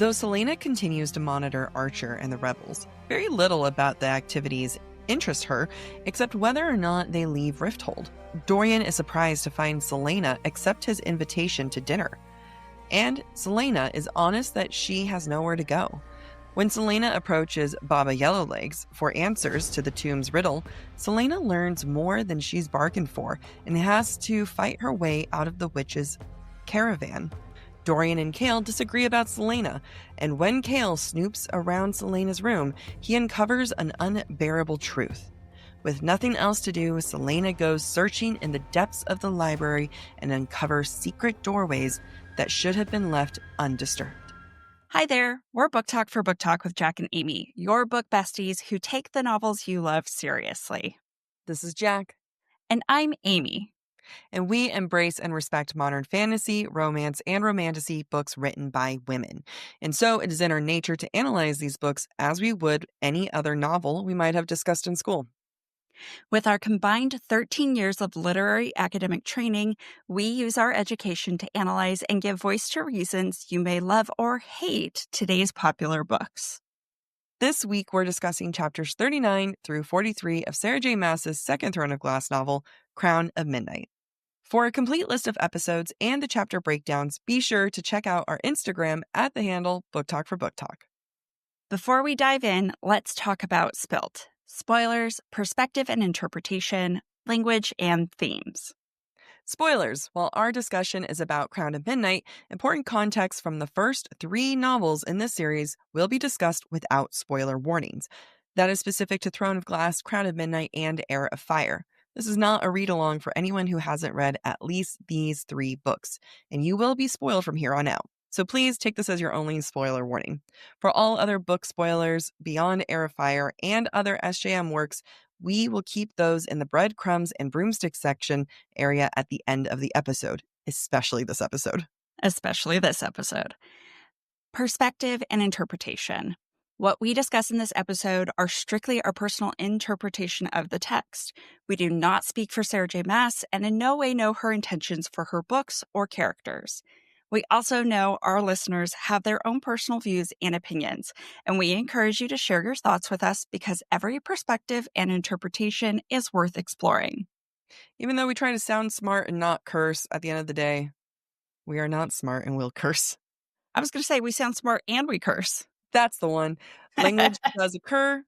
Though Celaena continues to monitor Archer and the rebels, very little about the activities interest her, except whether or not they leave Rifthold. Dorian is surprised to find Celaena accept his invitation to dinner. And Celaena is honest that she has nowhere to go. When Celaena approaches Baba Yellowlegs for answers to the tomb's riddle, Celaena learns more than she's bargained for and has to fight her way out of the witch's caravan. Dorian and Chaol disagree about Celaena, and when Chaol snoops around Celaena's room, he uncovers an unbearable truth. With nothing else to do, Celaena goes searching in the depths of the library and uncovers secret doorways that should have been left undisturbed. Hi there, we're BookTok for BookTok with Jac and Amy, your book besties who take the novels you love seriously. This is Jac. And I'm Amy. And we embrace and respect modern fantasy, romance, and romantasy books written by women. And so it is in our nature to analyze these books as we would any other novel we might have discussed in school. With our combined 13 years of literary academic training, we use our education to analyze and give voice to reasons you may love or hate today's popular books. This week, we're discussing chapters 39 through 43 of Sarah J. Maas's second Throne of Glass novel, Crown of Midnight. For a complete list of episodes and the chapter breakdowns, be sure to check out our Instagram at the handle BookTok for BookTok. Before we dive in, let's talk about S.P.I.L.T. Spoilers, perspective and interpretation, language, and themes. Spoilers. While our discussion is about Crown of Midnight, important context from the first 3 novels in this series will be discussed without spoiler warnings. That is specific to Throne of Glass, Crown of Midnight, and Heir of Fire. This is not a read-along for anyone who hasn't read at least these 3 books, and you will be spoiled from here on out. So please take this as your only spoiler warning. For all other book spoilers beyond Heir of Fire and other SJM works, we will keep those in the Breadcrumbs and Broomsticks section area at the end of the episode, especially this episode. Perspective and interpretation. What we discuss in this episode are strictly our personal interpretation of the text. We do not speak for Sarah J. Maas and in no way know her intentions for her books or characters. We also know our listeners have their own personal views and opinions, and we encourage you to share your thoughts with us because every perspective and interpretation is worth exploring. Even though we try to sound smart and not curse, at the end of the day, we are not smart and will curse. I was going to say we sound smart and we curse. That's the one. Language does occur.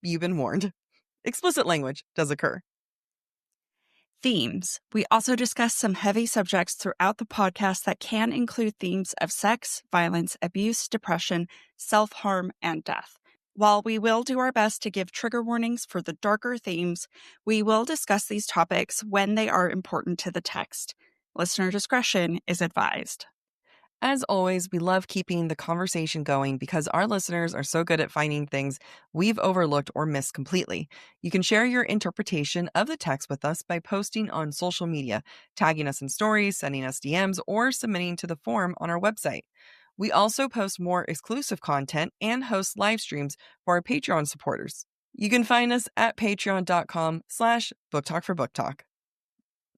You've been warned. Explicit language does occur. Themes. We also discuss some heavy subjects throughout the podcast that can include themes of sex, violence, abuse, depression, self-harm, and death. While we will do our best to give trigger warnings for the darker themes, we will discuss these topics when they are important to the text. Listener discretion is advised. As always, we love keeping the conversation going because our listeners are so good at finding things we've overlooked or missed completely. You can share your interpretation of the text with us by posting on social media, tagging us in stories, sending us DMs, or submitting to the form on our website. We also post more exclusive content and host live streams for our Patreon supporters. You can find us at patreon.com/BookTokForBookTok.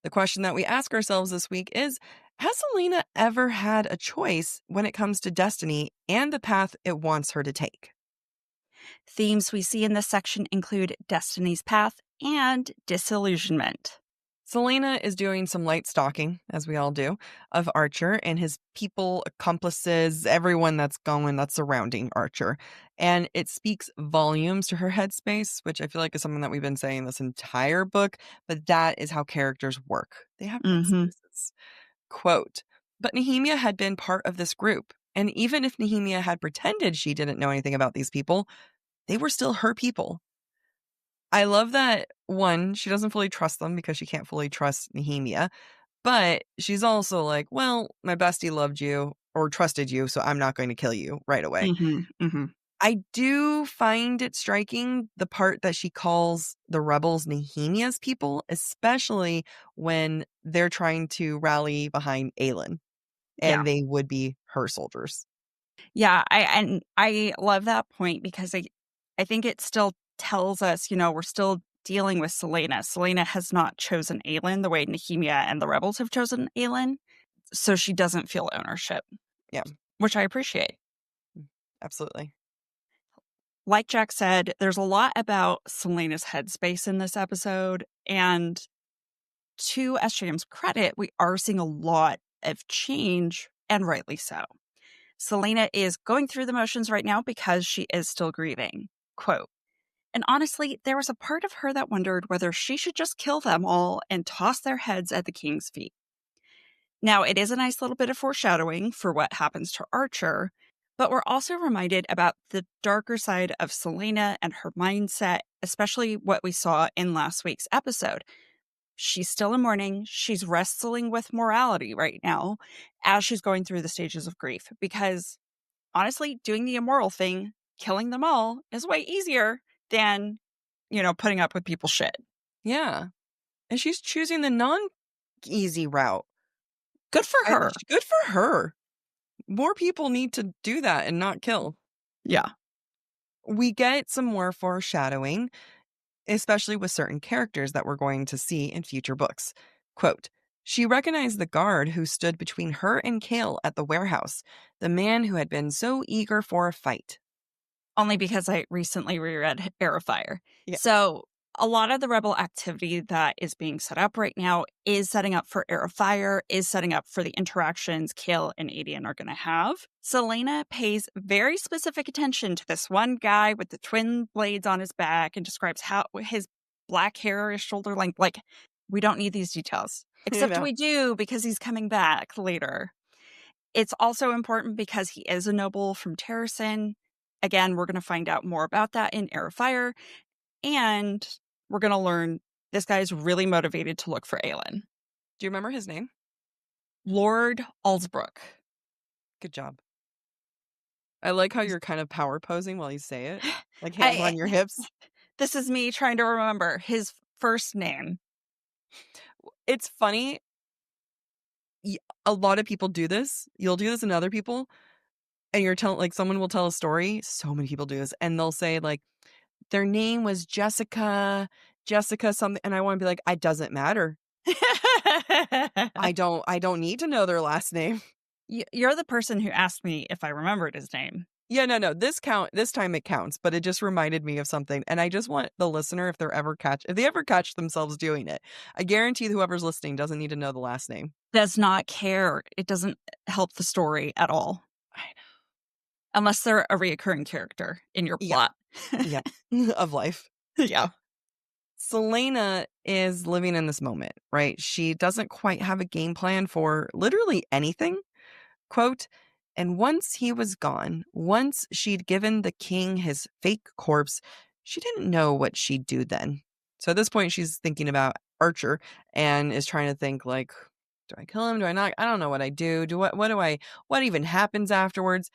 The question that we ask ourselves this week is, has Celaena ever had a choice when it comes to destiny and the path it wants her to take? Themes we see in this section include Destiny's Path and disillusionment. Celaena is doing some light stalking, as we all do, of Archer and his people, accomplices, everyone that's surrounding Archer. And it speaks volumes to her headspace, which I feel like is something that we've been saying this entire book, but that is how characters work. They have headspaces. Quote, but Nehemia had been part of this group, and even if Nehemia had pretended she didn't know anything about these people, they were still her people. I love that, one, she doesn't fully trust them because she can't fully trust Nehemia, but she's also like, well, my bestie loved you or trusted you, so I'm not going to kill you right away. I do find it striking the part that she calls the rebels Nehemia's people, especially when they're trying to rally behind Aelin, and they would be her soldiers. Yeah, I love that point because I think it still tells us, we're still dealing with Celaena. Celaena has not chosen Aelin the way Nehemia and the rebels have chosen Aelin, so she doesn't feel ownership. Yeah. Which I appreciate. Absolutely. Like Jack said, there's a lot about Celaena's headspace in this episode. And to SJM's credit, we are seeing a lot of change, and rightly so. Celaena is going through the motions right now because she is still grieving. Quote, and honestly, there was a part of her that wondered whether she should just kill them all and toss their heads at the king's feet. Now, it is a nice little bit of foreshadowing for what happens to Archer, but we're also reminded about the darker side of Celaena and her mindset, especially what we saw in last week's episode. She's still in mourning. She's wrestling with morality right now as she's going through the stages of grief because honestly, doing the immoral thing, killing them all, is way easier than, putting up with people's shit. Yeah. And she's choosing the non-easy route. Good for her. Good for her. More people need to do that and not kill. Yeah. We get some more foreshadowing, especially with certain characters that we're going to see in future books. Quote, she recognized the guard who stood between her and Chaol at the warehouse, the man who had been so eager for a fight. Only because I recently reread Heir of Fire. Yeah. So a lot of the rebel activity that is being set up right now is setting up for Heir of Fire, is setting up for the interactions Chaol and Adian are going to have. Celaena pays very specific attention to this one guy with the twin blades on his back and describes how his black hair is shoulder length. Like, we don't need these details. Except we do because he's coming back later. It's also important because he is a noble from Terrasen. Again, we're going to find out more about that in Heir of Fire. And we're going to learn this guy is really motivated to look for Aelin. Do you remember his name? Lord Alsbrook. Good job. I like how you're kind of power posing while you say it. Like hands on your hips. This is me trying to remember his first name. It's funny. A lot of people do this. You'll do this in other people. And you're telling, like, someone will tell a story. So many people do this. And they'll say, like, their name was Jessica something. And I want to be like, it doesn't matter. I don't need to know their last name. You're the person who asked me if I remembered his name. Yeah, no. This time it counts, but it just reminded me of something. And I just want the listener, if they ever catch themselves doing it, I guarantee whoever's listening doesn't need to know the last name. Does not care. It doesn't help the story at all. I know. Unless they're a reoccurring character in your plot. Yeah. Of life. Yeah. Celaena is living in this moment, right? She doesn't quite have a game plan for literally anything. Quote, and once he was gone, once she'd given the king his fake corpse, she didn't know what she'd do then. So at this point, she's thinking about Archer and is trying to think, like, do I kill him? Do I not? I don't know what I do. What even happens afterwards?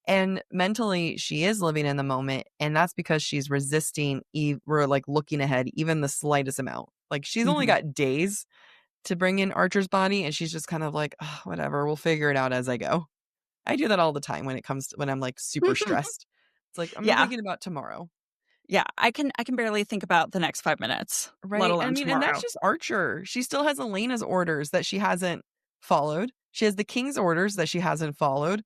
And mentally, she is living in the moment. And that's because she's resisting, we're like looking ahead, even the slightest amount. Like, she's only got days to bring in Archer's body. And she's just kind of like, oh, whatever, we'll figure it out as I go. I do that all the time when I'm like super stressed. It's like, I'm not thinking about tomorrow. Yeah, I can barely think about the next 5 minutes, right? Let alone tomorrow. And that's just Archer. She still has Elena's orders that she hasn't followed. She has the king's orders that she hasn't followed.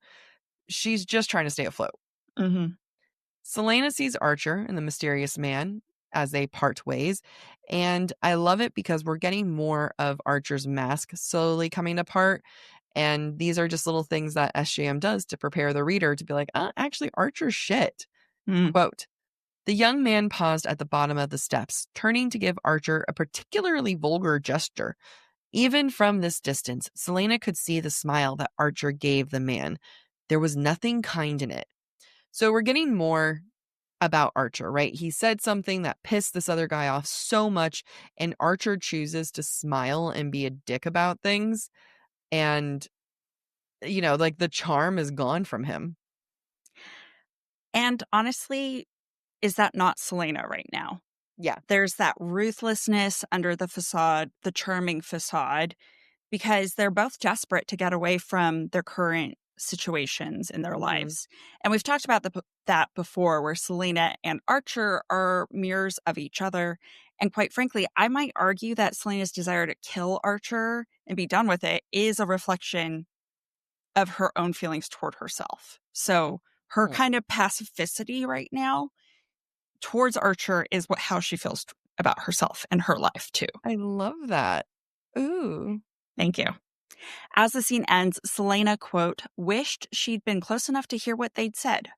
She's just trying to stay afloat. Celaena sees Archer and the mysterious man as they part ways. And I love it because we're getting more of Archer's mask slowly coming apart. And these are just little things that SJM does to prepare the reader to be like, actually, Archer's shit. Quote, the young man paused at the bottom of the steps, turning to give Archer a particularly vulgar gesture. Even from this distance, Celaena could see the smile that Archer gave the man. There was nothing kind in it. So we're getting more about Archer, right? He said something that pissed this other guy off so much, and Archer chooses to smile and be a dick about things. And, like the charm is gone from him. And honestly, is that not Celaena right now? Yeah. There's that ruthlessness under the facade, the charming facade, because they're both desperate to get away from their current situations in their lives. And we've talked about that before, where Celaena and Archer are mirrors of each other. And quite frankly, I might argue that Celaena's desire to kill Archer and be done with it is a reflection of her own feelings toward herself. So Her Mm. kind of pacificity right now towards Archer is how she feels about herself and her life, too. I love that. Ooh. Thank you. As the scene ends, Celaena, quote, wished she'd been close enough to hear what they'd said,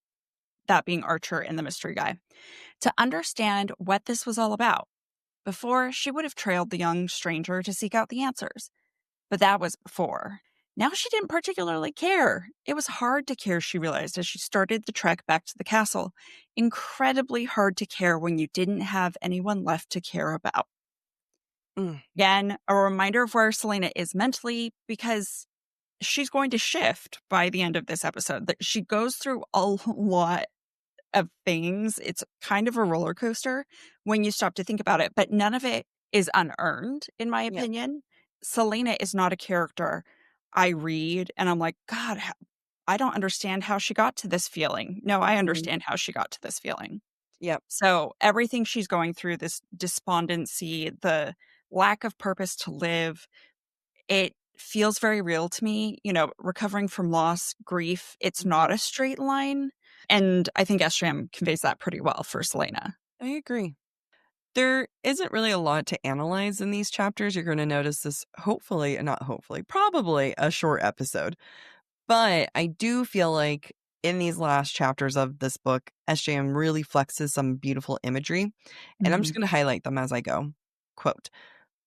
that being Archer and the mystery guy, to understand what this was all about. Before, she would have trailed the young stranger to seek out the answers. But that was before. Now she didn't particularly care. It was hard to care, she realized as she started the trek back to the castle. Incredibly hard to care when you didn't have anyone left to care about. Mm. Again, a reminder of where Celaena is mentally, because she's going to shift by the end of this episode. That she goes through a lot of things. It's kind of a roller coaster when you stop to think about it, but none of it is unearned, in my Yeah. opinion. Celaena is not a character I read and I'm like, God, I don't understand how she got to this feeling. No, I Mhm. understand how she got to this feeling. Yep. So everything she's going through, this despondency, the lack of purpose to live, it feels very real to me. You know, recovering from loss, grief, it's not Mhm. a straight line. And I think SJM conveys that pretty well for Celaena. I agree. There isn't really a lot to analyze in these chapters. You're going to notice this, hopefully, not hopefully, probably a short episode. But I do feel like in these last chapters of this book, SJM really flexes some beautiful imagery. And I'm Mhm. just going to highlight them as I go. Quote,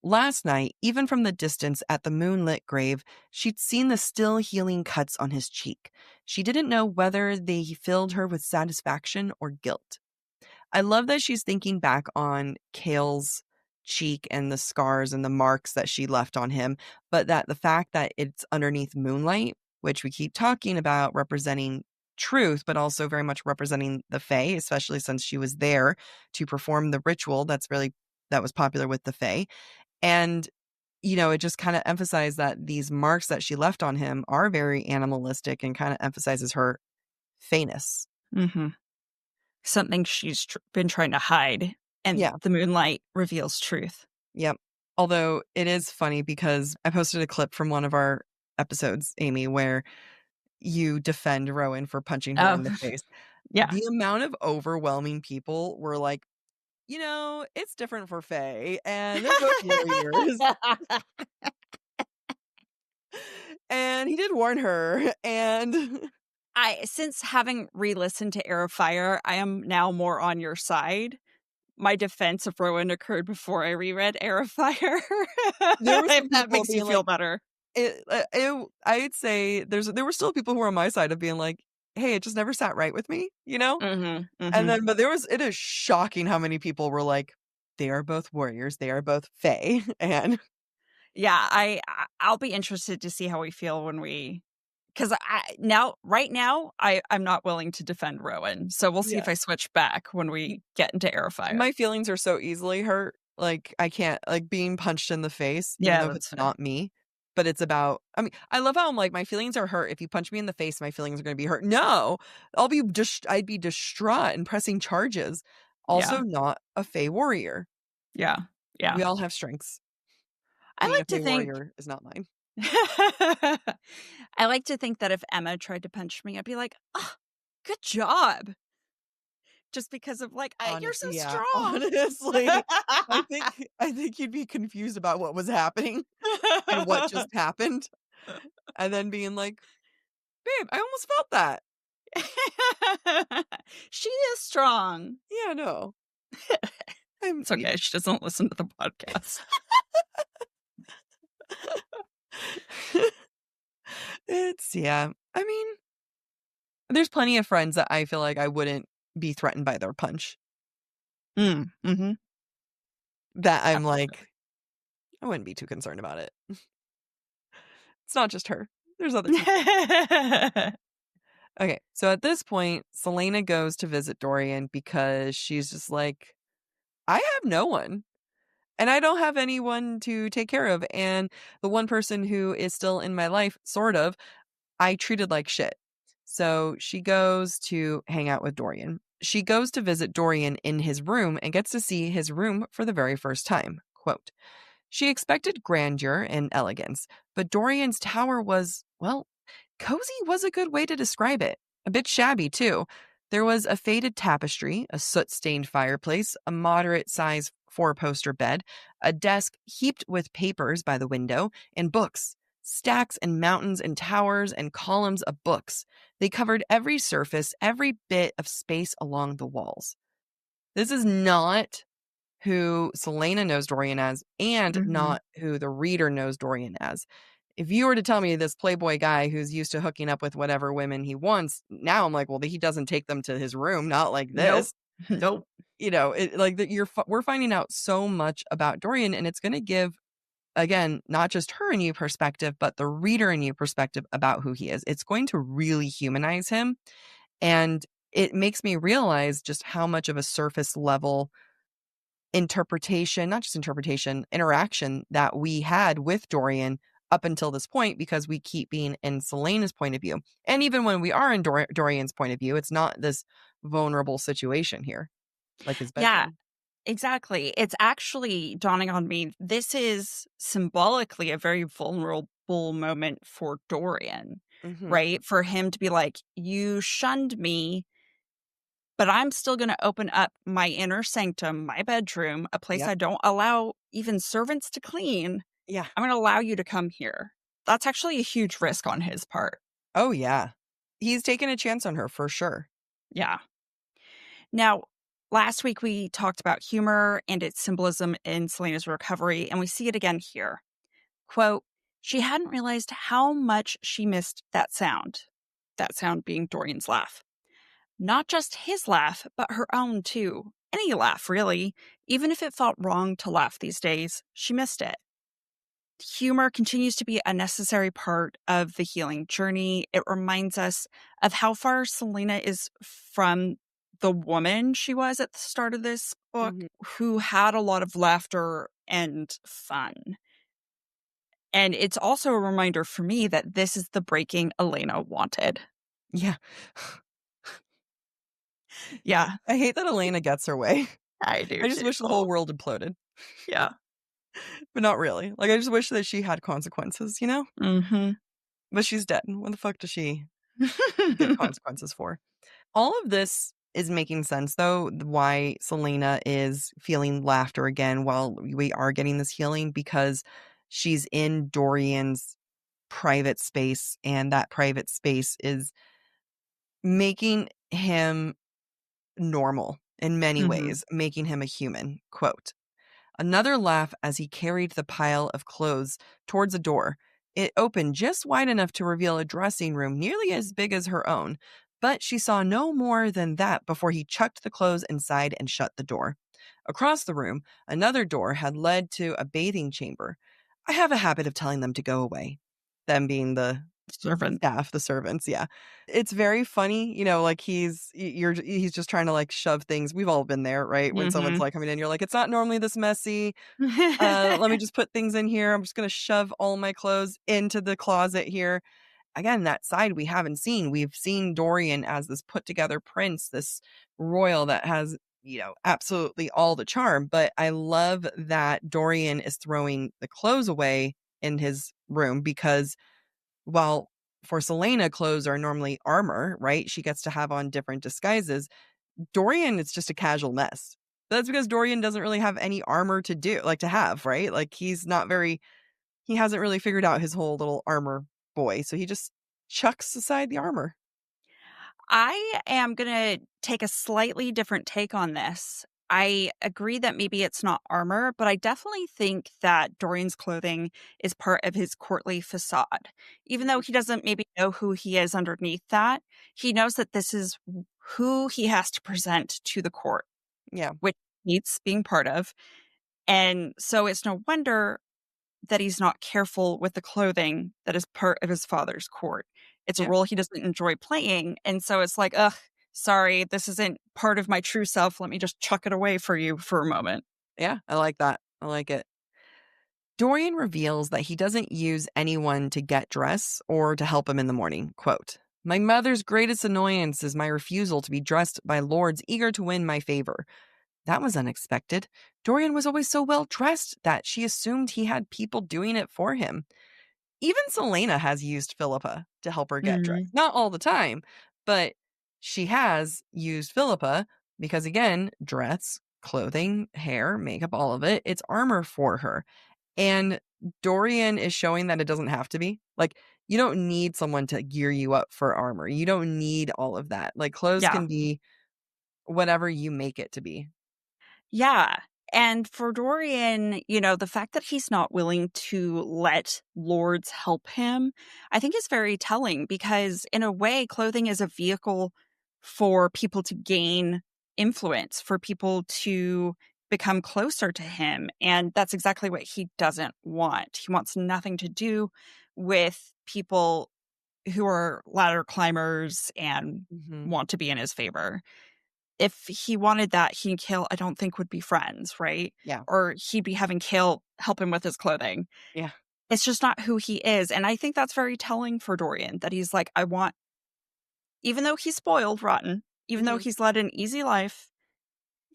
last night, even from the distance at the moonlit grave, she'd seen the still healing cuts on his cheek. She didn't know whether they filled her with satisfaction or guilt. I love that she's thinking back on Chaol's cheek and the scars and the marks that she left on him, but that the fact that it's underneath moonlight, which we keep talking about representing truth, but also very much representing the Fae, especially since she was there to perform the ritual that was popular with the Fae. And it just kind of emphasized that these marks that she left on him are very animalistic and kind of emphasizes her fayness. Mhm. Something she's been trying to hide, and Yeah. the moonlight reveals truth. Yep. Although it is funny because I posted a clip from one of our episodes, Amy, where you defend Rowan for punching her Oh, in the face. yeah. The amount of overwhelming people were like, it's different for Faye, and they're both warriors. And he did warn her, and Since having re-listened to Heir of Fire, I am now more on your side. My defense of Rowan occurred before I reread Heir of Fire. there were If some that people makes you being feel like, better. I'd say there were still people who were on my side of being like, hey, it just never sat right with me, you know? Mhm, And mhm. then but it is shocking how many people were like, "They are both warriors, they are both fae," and Yeah, I'll be interested to see how we feel when because right now, I'm not willing to defend Rowan, so we'll see if yeah. I switch back when Y we get into Heir of Fire. my feelings are so easily hurt, like, I can't like, being punched in the face, even Yeah, though if that's it's fair. not me, but it's about I love how I'm like, "My feelings are hurt, if you punch me in the face, my feelings are gonna be hurt." No! I'd be distraught and pressing charges. Also Yeah, not a fae warrior. yeah, yeah. We all have strengths. I Being a like to fae think warrior is not mine. I like to think that if Emma tried to punch me, I'd be like, "Oh, good job." Just because of like, "You're so Yeah, strong." honestly, I think you'd be confused about what was happening and what just happened, and then being like, "Babe, I almost felt that." She is strong. Yeah, no. I'm It's okay, she doesn't listen to the podcast. It's yeah. I mean, there's plenty of friends that I feel like I wouldn't be threatened by their punch, Mhm. that I'm like, I wouldn't be too concerned about it. It's not just her. There's other people. Okay, so at this point, Celaena goes to visit Dorian because she's just like, "I have no one. And I don't have anyone to take care of, and the one person who is still in my life, sort of, I treated like shit." So she goes to hang out with Dorian. She goes to visit Dorian in his room and gets to see his room for the very first time. Quote, she expected grandeur and elegance, but Dorian's tower was, well, cozy was a good way to describe it. A bit shabby, too. There was a faded tapestry, a soot stained fireplace, a moderate sized four-poster bed, a desk heaped with papers by the window, and books. Stacks and mountains and towers and columns of books. They covered every surface, every bit of space along the walls. This is not who Celaena knows Dorian as, and Hmm. not who the reader knows Dorian as. If you were to tell me this playboy guy who's used to hooking up with whatever women he wants, now I'm like, well, he doesn't take them to his room, not like Nope. this. Nope. Like that we're finding out so much about Dorian, and it's going to give, again, not just her a new perspective, but the reader a new perspective about who he is. It's going to really humanize him, and it makes me realize just how much of a surface level interpretation, not just interpretation, interaction that we had with Dorian up until this point, because we keep being in Celaena's point of view. And even when we are in Dorian's point of view, it's not this vulnerable situation here, like his Yeah, bedroom. exactly. It's actually dawning on me. This is symbolically a very vulnerable moment for Dorian, Hmm. right? For him to be like, you shunned me, but I'm still going to open up my inner sanctum, my bedroom, a place Yep. I don't allow even servants to clean. Yeah. I'm going to allow you to come here. That's actually a huge risk on his part. Oh, yeah. He's taken a chance on her for sure. Yeah. Now, last week we talked about humor and its symbolism in Celaena's recovery, and we see it again here. Quote, she hadn't realized how much she missed that sound being Dorian's laugh. Not just his laugh, but her own too. Any laugh, really. Even if it felt wrong to laugh these days, she missed it. Humor continues to be a necessary part of the healing journey. It reminds us of how far Celaena is from the woman she was at the start of this book, Mhm. who had a lot of laughter and fun. And it's also a reminder for me that this is the breaking Elena wanted. Yeah. Yeah, I hate that Elena gets her way. I do I just too. wish the whole world imploded, Yeah. but not really. Like, I just wish that she had consequences, you know? Mhm. But she's dead. What the fuck does she get consequences for? All of this is making sense, though, why Celaena is feeling laughter again while we are getting this healing, because she's in Dorian's private space, and that private space is making him normal in many Mhm. ways, making him a human. Quote, another laugh as he carried the pile of clothes towards a door. It opened just wide enough to reveal a dressing room nearly as big as her own, but she saw no more than that before he chucked the clothes inside and shut the door. Across the room, another door had led to a bathing chamber. I have a habit of telling them to go away. Them being the Servant. staff, the servants, yeah. It's very funny, like he's just trying to like shove things. We've all been there, right? When someone's Mhm. like coming in, you're like, it's not normally this messy. Let me just put things in here. I'm just gonna shove all my clothes into the closet here. Again, that side we haven't seen. We've seen Dorian as this put together prince, this royal that has, absolutely all the charm. But I love that Dorian is throwing the clothes away in his room, because while for Celaena, clothes are normally armor, right? She gets to have on different disguises. Dorian, it's just a casual mess. That's because Dorian doesn't really have any armor to have, right? Like he hasn't really figured out his whole little armor boy. So he just chucks aside the armor. I am going to take a slightly different take on this. I agree that maybe it's not armor, but I definitely think that Dorian's clothing is part of his courtly facade. Even though Mhm. he doesn't maybe know who he is underneath that, he knows that this is who he has to present to the court, Yeah. which he's being part of. And so it's no wonder that he's not careful with the clothing that is part of his father's court. It's a Yeah. role he doesn't enjoy playing, and so it's like, "Ugh, sorry, this isn't part of my true self. Let me just chuck it away for you for a moment." Yeah. I like that. I like it. Dorian reveals that he doesn't use anyone to get dress or to help him in the morning. Quote, my mother's greatest annoyance is my refusal to be dressed by lords eager to win my favor. That was unexpected. Dorian was always so well dressed that she assumed he had people doing it for him. Even Celaena has used Philippa to help her get dressed. Mhm. Not all the time, But she has used Philippa because, again, dress, clothing, hair, makeup, all of it, it's armor for her. And Dorian is showing that it doesn't have to be. Like, you don't need someone to gear you up for armor. You don't need all of that. Like, clothes Yeah. can be whatever you make it to be. Yeah. And for Dorian, the fact that he's not willing to let lords help him, I think is very telling because, in a way, clothing is a vehicle for people to gain influence, for people to become closer to him. And that's exactly what he doesn't want. He wants nothing to do with people who are ladder climbers and Mhm. want to be in his favor. If he wanted that, he and Chaol, I don't think, would be friends, right? Yeah. Or he'd be having Chaol help him with his clothing. Yeah. It's just not who he is. And I think that's very telling for Dorian that he's like, I want, even though he's spoiled rotten, even though Mhm. he's led an easy life,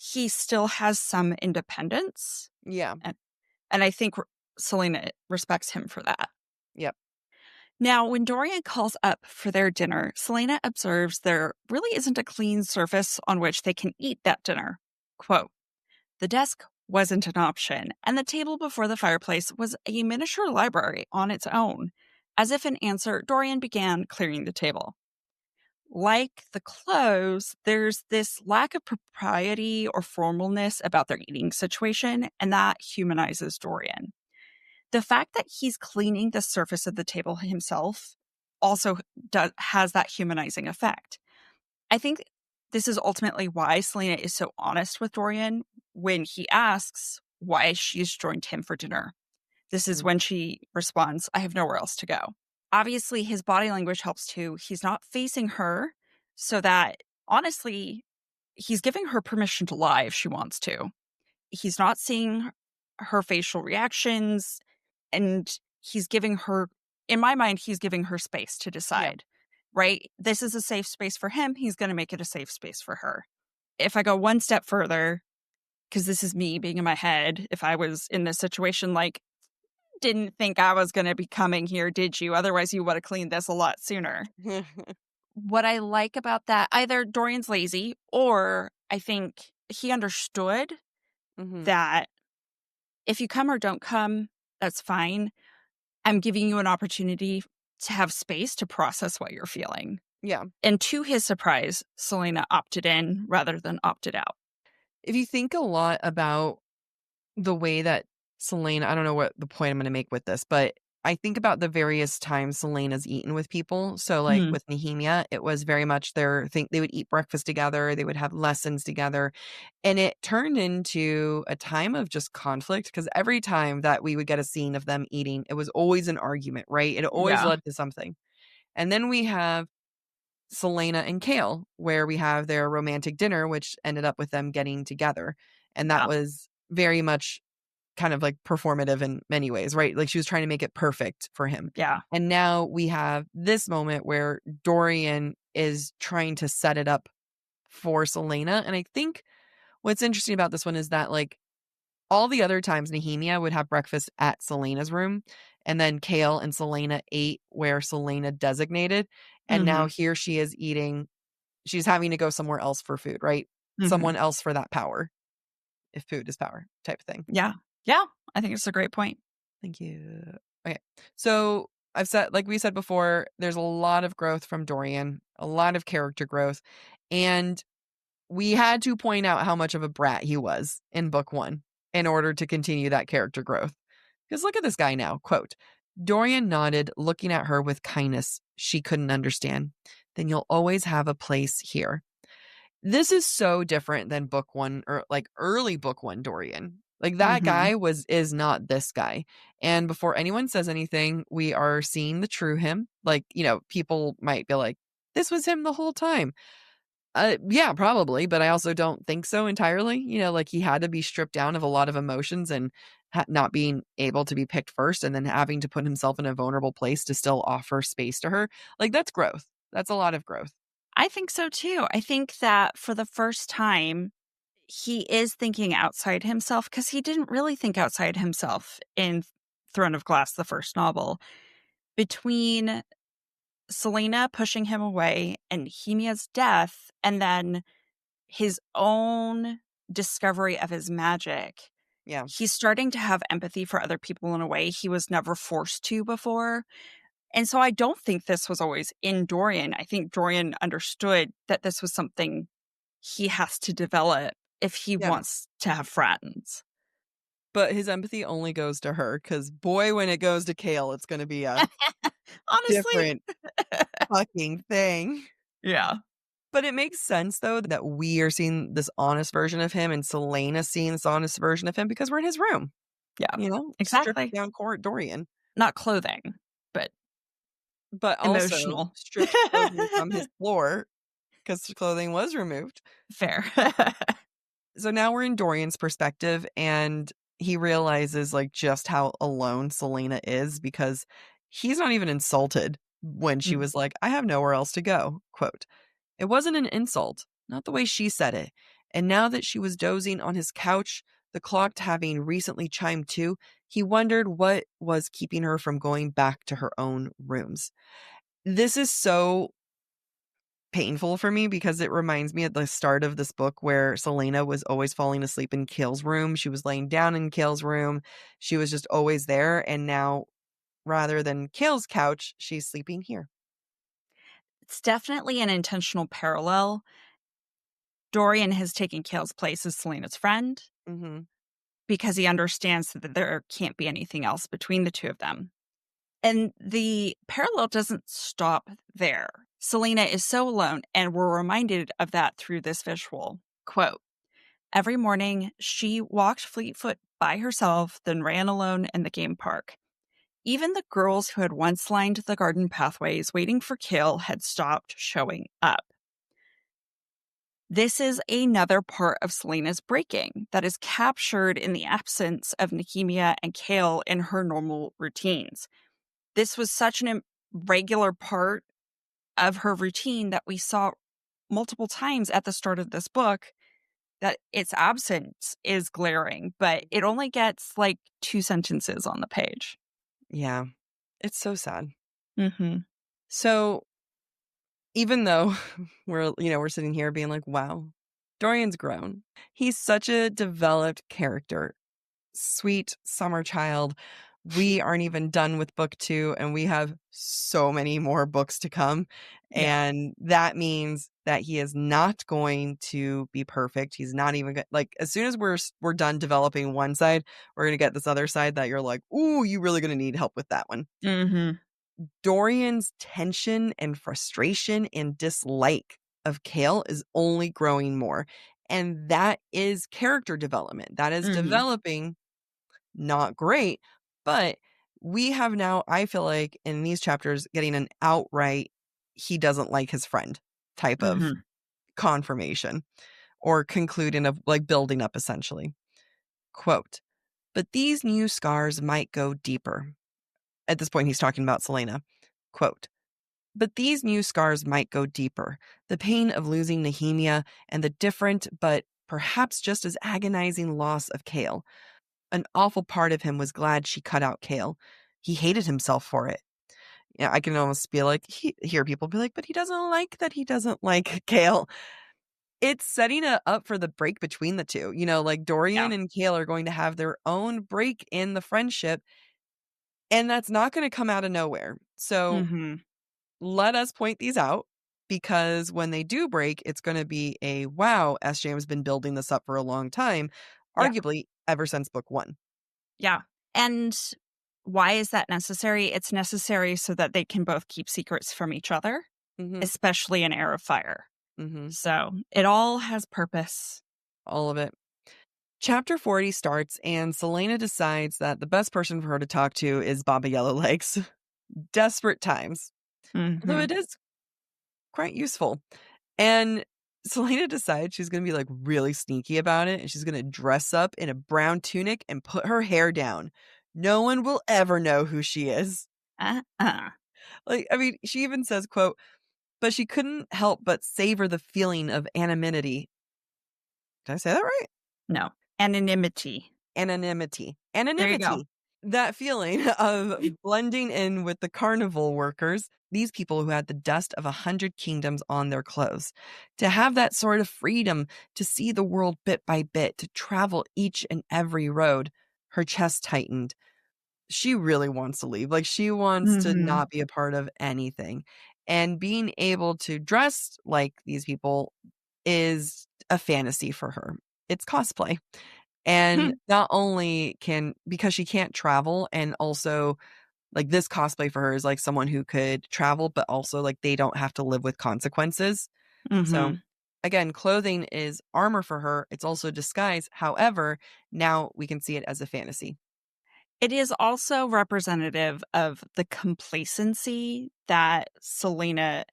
he still has some independence. Yeah. And, and I think Celaena respects him for that. Yep. Now, when Dorian calls up for their dinner, Celaena observes there really isn't a clean surface on which they can eat that dinner. Quote, the desk wasn't an option, and the table before the fireplace was a miniature library on its own. As if in answer, Dorian began clearing the table. Like the clothes, there's this lack of propriety or formalness about their eating situation, and that humanizes Dorian. The fact that he's cleaning the surface of the table himself also has that humanizing effect. I think this is ultimately why Celaena is so honest with Dorian when he asks why she's joined him for dinner. This is Mhm. when she responds, I have nowhere else to go. Obviously, his body language helps too. He's not facing her, so that honestly, he's giving her permission to lie if she wants to. He's not seeing her facial reactions, and he's giving her, in my mind, he's giving her space to Yeah. decide, right? This is a safe space for him. He's going to make it a safe space for her. If I go one step further, because this is me being in my head, if I was in this situation, like, didn't think I was going to be coming here, did you? Otherwise, you would have cleaned this a lot sooner. What I like about that, either Dorian's lazy or I think he understood Mhm. that if you come or don't come, that's fine. I'm giving you an opportunity to have space to process what you're feeling. Yeah. And to his surprise, Celaena opted in rather than opted out. If you think a lot about the way that Celaena, I don't know what the point I'm gonna make with this, but I think about the various times Celaena's eaten with people. So, like, Mhm. with Nehemia, it was very much their thing. They would eat breakfast together, they would have lessons together, and it turned into a time of just conflict because every time that we would get a scene of them eating, it was always an argument, right? It always Yeah. led to something. And then we have Celaena and Chaol, where we have their romantic dinner, which ended up with them getting together, and that Yeah. was very much kind of, like, performative in many ways, right? Like, she was trying to make it perfect for him. Yeah. And now we have this moment where Dorian is trying to set it up for Celaena, and I think what's interesting about this one is that, like, all the other times Nehemia would have breakfast at Celaena's room, and then Chaol and Celaena ate where Celaena designated, and now Mhm. here she is eating she's having to go somewhere else for food, right? Mhm. Someone else for that power, if food is power type of thing. Yeah. Yeah. I think it's a great point. Thank you. Okay. So I've said, like we said before, there's a lot of growth from Dorian, a lot of character growth. And we had to point out how much of a brat he was in book one in order to continue that character growth. Because look at this guy now. Quote, Dorian nodded, looking at her with kindness she couldn't understand. Then you'll always have a place here. This is so different than book one or like early book one Dorian. Like that Mhm. guy is not this guy. And before anyone says anything, we are seeing the true him. Like, people might be like, this was him the whole time. Yeah, probably, but I also don't think so entirely. Like he had to be stripped down of a lot of emotions and not being able to be picked first and then having to put himself in a vulnerable place to still offer space to her. Like that's growth. That's a lot of growth. I think so too. I think that for the first time, he is thinking outside himself because he didn't really think outside himself in Throne of Glass, the first novel. Between Celaena pushing him away and Hemia's death, and then his own discovery of his magic. Yeah. He's starting to have empathy for other people in a way he was never forced to before. And so I don't think this was always in Dorian. I think Dorian understood that this was something he has to develop if he Yeah. wants to have friends. But his empathy only goes to her because, boy, when it goes to Chaol, it's going to be a Honestly. different fucking thing. Yeah. But it makes sense, though, that we are seeing this honest version of him and Celaena seeing this honest version of him because we're in his room, Yeah. stripped Exactly. down court Dorian. Not clothing, but But also emotional. stripped clothing from his floor because the clothing was removed. Fair. So now we're in Dorian's perspective, and he realizes, like, just how alone Celaena is because he's not even insulted when she Mm. was like, "I have nowhere else to go." Quote, "It wasn't an insult, not the way she said it. And now that she was dozing on his couch, the clock having recently chimed two, he wondered what was keeping her from going back to her own rooms." This is so painful for me because it reminds me at the start of this book where Celaena was always falling asleep in Chaol's room. She was laying down in Chaol's room. She was just always there. And now, rather than Chaol's couch, she's sleeping here. It's definitely an intentional parallel. Dorian has taken Chaol's place as Celaena's friend Hmm. because he understands that there can't be anything else between the two of them. And the parallel doesn't stop there. Celaena is so alone, and we're reminded of that through this visual. Quote, "Every morning, she walked fleetfoot by herself, then ran alone in the game park. Even the girls who had once lined the garden pathways waiting for Chaol had stopped showing up." This is another part of Celaena's breaking that is captured in the absence of Nehemia and Chaol in her normal routines. This was such an regular part of her routine that we saw multiple times at the start of this book that its absence is glaring, but it only gets like 2 sentences on the page. Yeah, it's so sad. Mhm. So even though we're sitting here being like, wow, Dorian's grown. He's such a developed character. Sweet summer child. We aren't even done with book 2 and we have so many more books to come. Yeah. And that means that he is not going to be perfect. He's not even like as soon as we're done developing one side, we're going to get this other side that you're like, "Ooh, you really going to need help with that one." Mhm. Dorian's tension and frustration and dislike of Chaol is only growing more. And that is character development. That is Mhm. developing not great, but we have now, I feel like, in these chapters, getting an outright he doesn't like his friend type of Mhm. confirmation or concluding of like building up essentially. Quote, "But these new scars might go deeper." At this point, he's talking about Celaena. Quote, "But these new scars might go deeper. The pain of losing Nehemia and the different, but perhaps just as agonizing loss of Chaol. An awful part of him was glad she cut out Chaol. He hated himself for it." Yeah, I can almost be like, hear people be like, but he doesn't like that he doesn't like Chaol. It's setting it up for the break between the two. Like Yeah. Dorian and Chaol are going to have their own break in the friendship, and that's not going to come out of nowhere. So Mhm. let us point these out because when they do break, it's going to be a wow, SJ has been building this up for a long time, Yeah. arguably ever since book 1. Yeah. And why is that necessary? It's necessary so that they can both keep secrets from each other, Mhm. especially in Heir of Fire. Mhm. So it all has purpose. All of it. Chapter 40 starts, and Celaena decides that the best person for her to talk to is Baba Yellowlegs. Desperate times. Although Mhm. it is quite useful. And Celaena decides she's going to be like really sneaky about it, and she's going to dress up in a brown tunic and put her hair down. No one will ever know who she is. Uh-uh. Like, I mean, she even says, quote, "But she couldn't help but savor the feeling of anonymity." Did I say that right? No. Anonymity. Anonymity. There you go. Anonymity. that feeling of blending in with the carnival workers, these people who had the dust of 100 kingdoms on their clothes, to have that sort of freedom to see the world bit by bit, to travel each and every road, her chest tightened. She really wants to leave. Like, she wants to Mhm. not be a part of anything. And being able to dress like these people is a fantasy for her. It's cosplay. And not only because she can't travel, and also, like, this cosplay for her is like someone who could travel, but also, like, they don't have to live with consequences. So, Mhm. again, clothing is armor for her. It's also disguise. However, now we can see it as a fantasy. It is also representative of the complacency that Celaena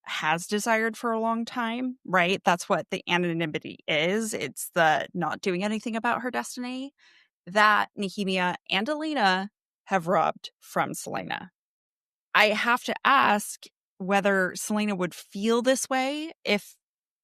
has desired for a long time, right? That's what the anonymity is. It's the not doing anything about her destiny that Nehemia and Alina have robbed from Celaena. I have to ask whether Celaena would feel this way if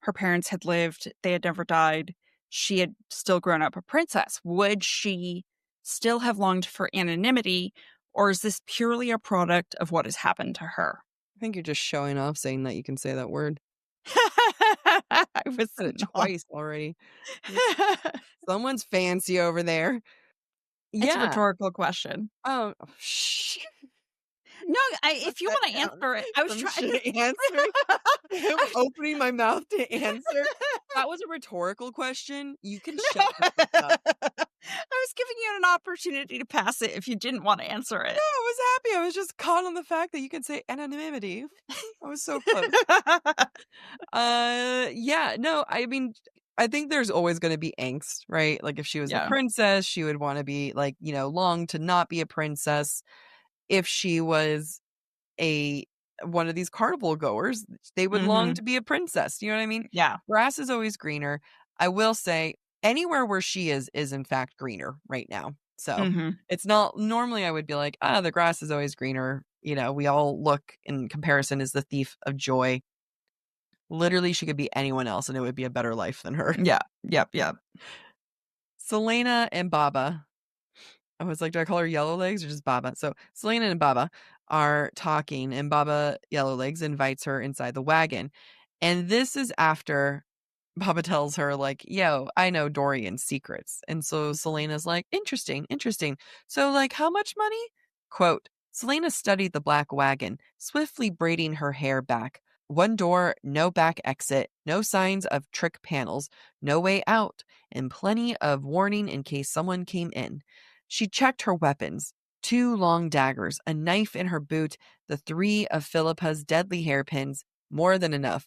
her parents had lived, they had never died, she had still grown up a princess. Would she still have longed for anonymity, or is this purely a product of what has happened to her? I think you're just showing off saying that you can say that word. I was Said it not. twice already. Like, someone's fancy over there. It's a Yeah. rhetorical question. Oh, shh. No, Put if you that want to down. answer it, I was Some trying shit answering. I'm opening my mouth to answer. That was a rhetorical question. You can shut the fuck up. I was giving you an opportunity to pass it if you didn't want to answer No, it. I was happy. I was just caught on the fact that you can say anonymity. I was so close. Yeah, no, I mean, I think there's always gonna be angst, right? Like, if she was a Yeah. princess, she would wanna be, like, long to not be a princess. If she was a one of these carnival goers, they would long Mhm. to be a princess, you know what I mean? Yeah. Grass is always greener. I will say anywhere where she is in fact greener right now. So, Mhm. it's not normally I would be like, "Ah, the grass is always greener." We all look in comparison is the thief of joy. Literally, she could be anyone else, and it would be a better life than her. Yeah. Yep, yep. Celaena and Baba, I was like, do I call her Yellowlegs or just Baba? So Celaena and Baba are talking, and Baba Yellowlegs invites her inside the wagon. And this is after Baba tells her, like, yo, I know Dorian's secrets. And so Celena's like, interesting, interesting. So, like, how much money? Quote, Celaena studied the black wagon, swiftly braiding her hair back. One door, no back exit, no signs of trick panels, no way out, and plenty of warning in case someone came in. She checked her weapons. Two long daggers, a knife in her boot, the three of Philippa's deadly hairpins. More than enough.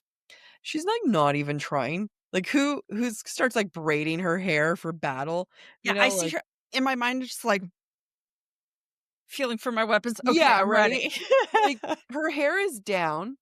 She's, like, not even trying. Like, who starts, like, braiding her hair for battle, Yeah, I see like. her in my mind, just, like, feeling for my weapons. Okay, Yeah, I'm right? ready. Like, her hair is down,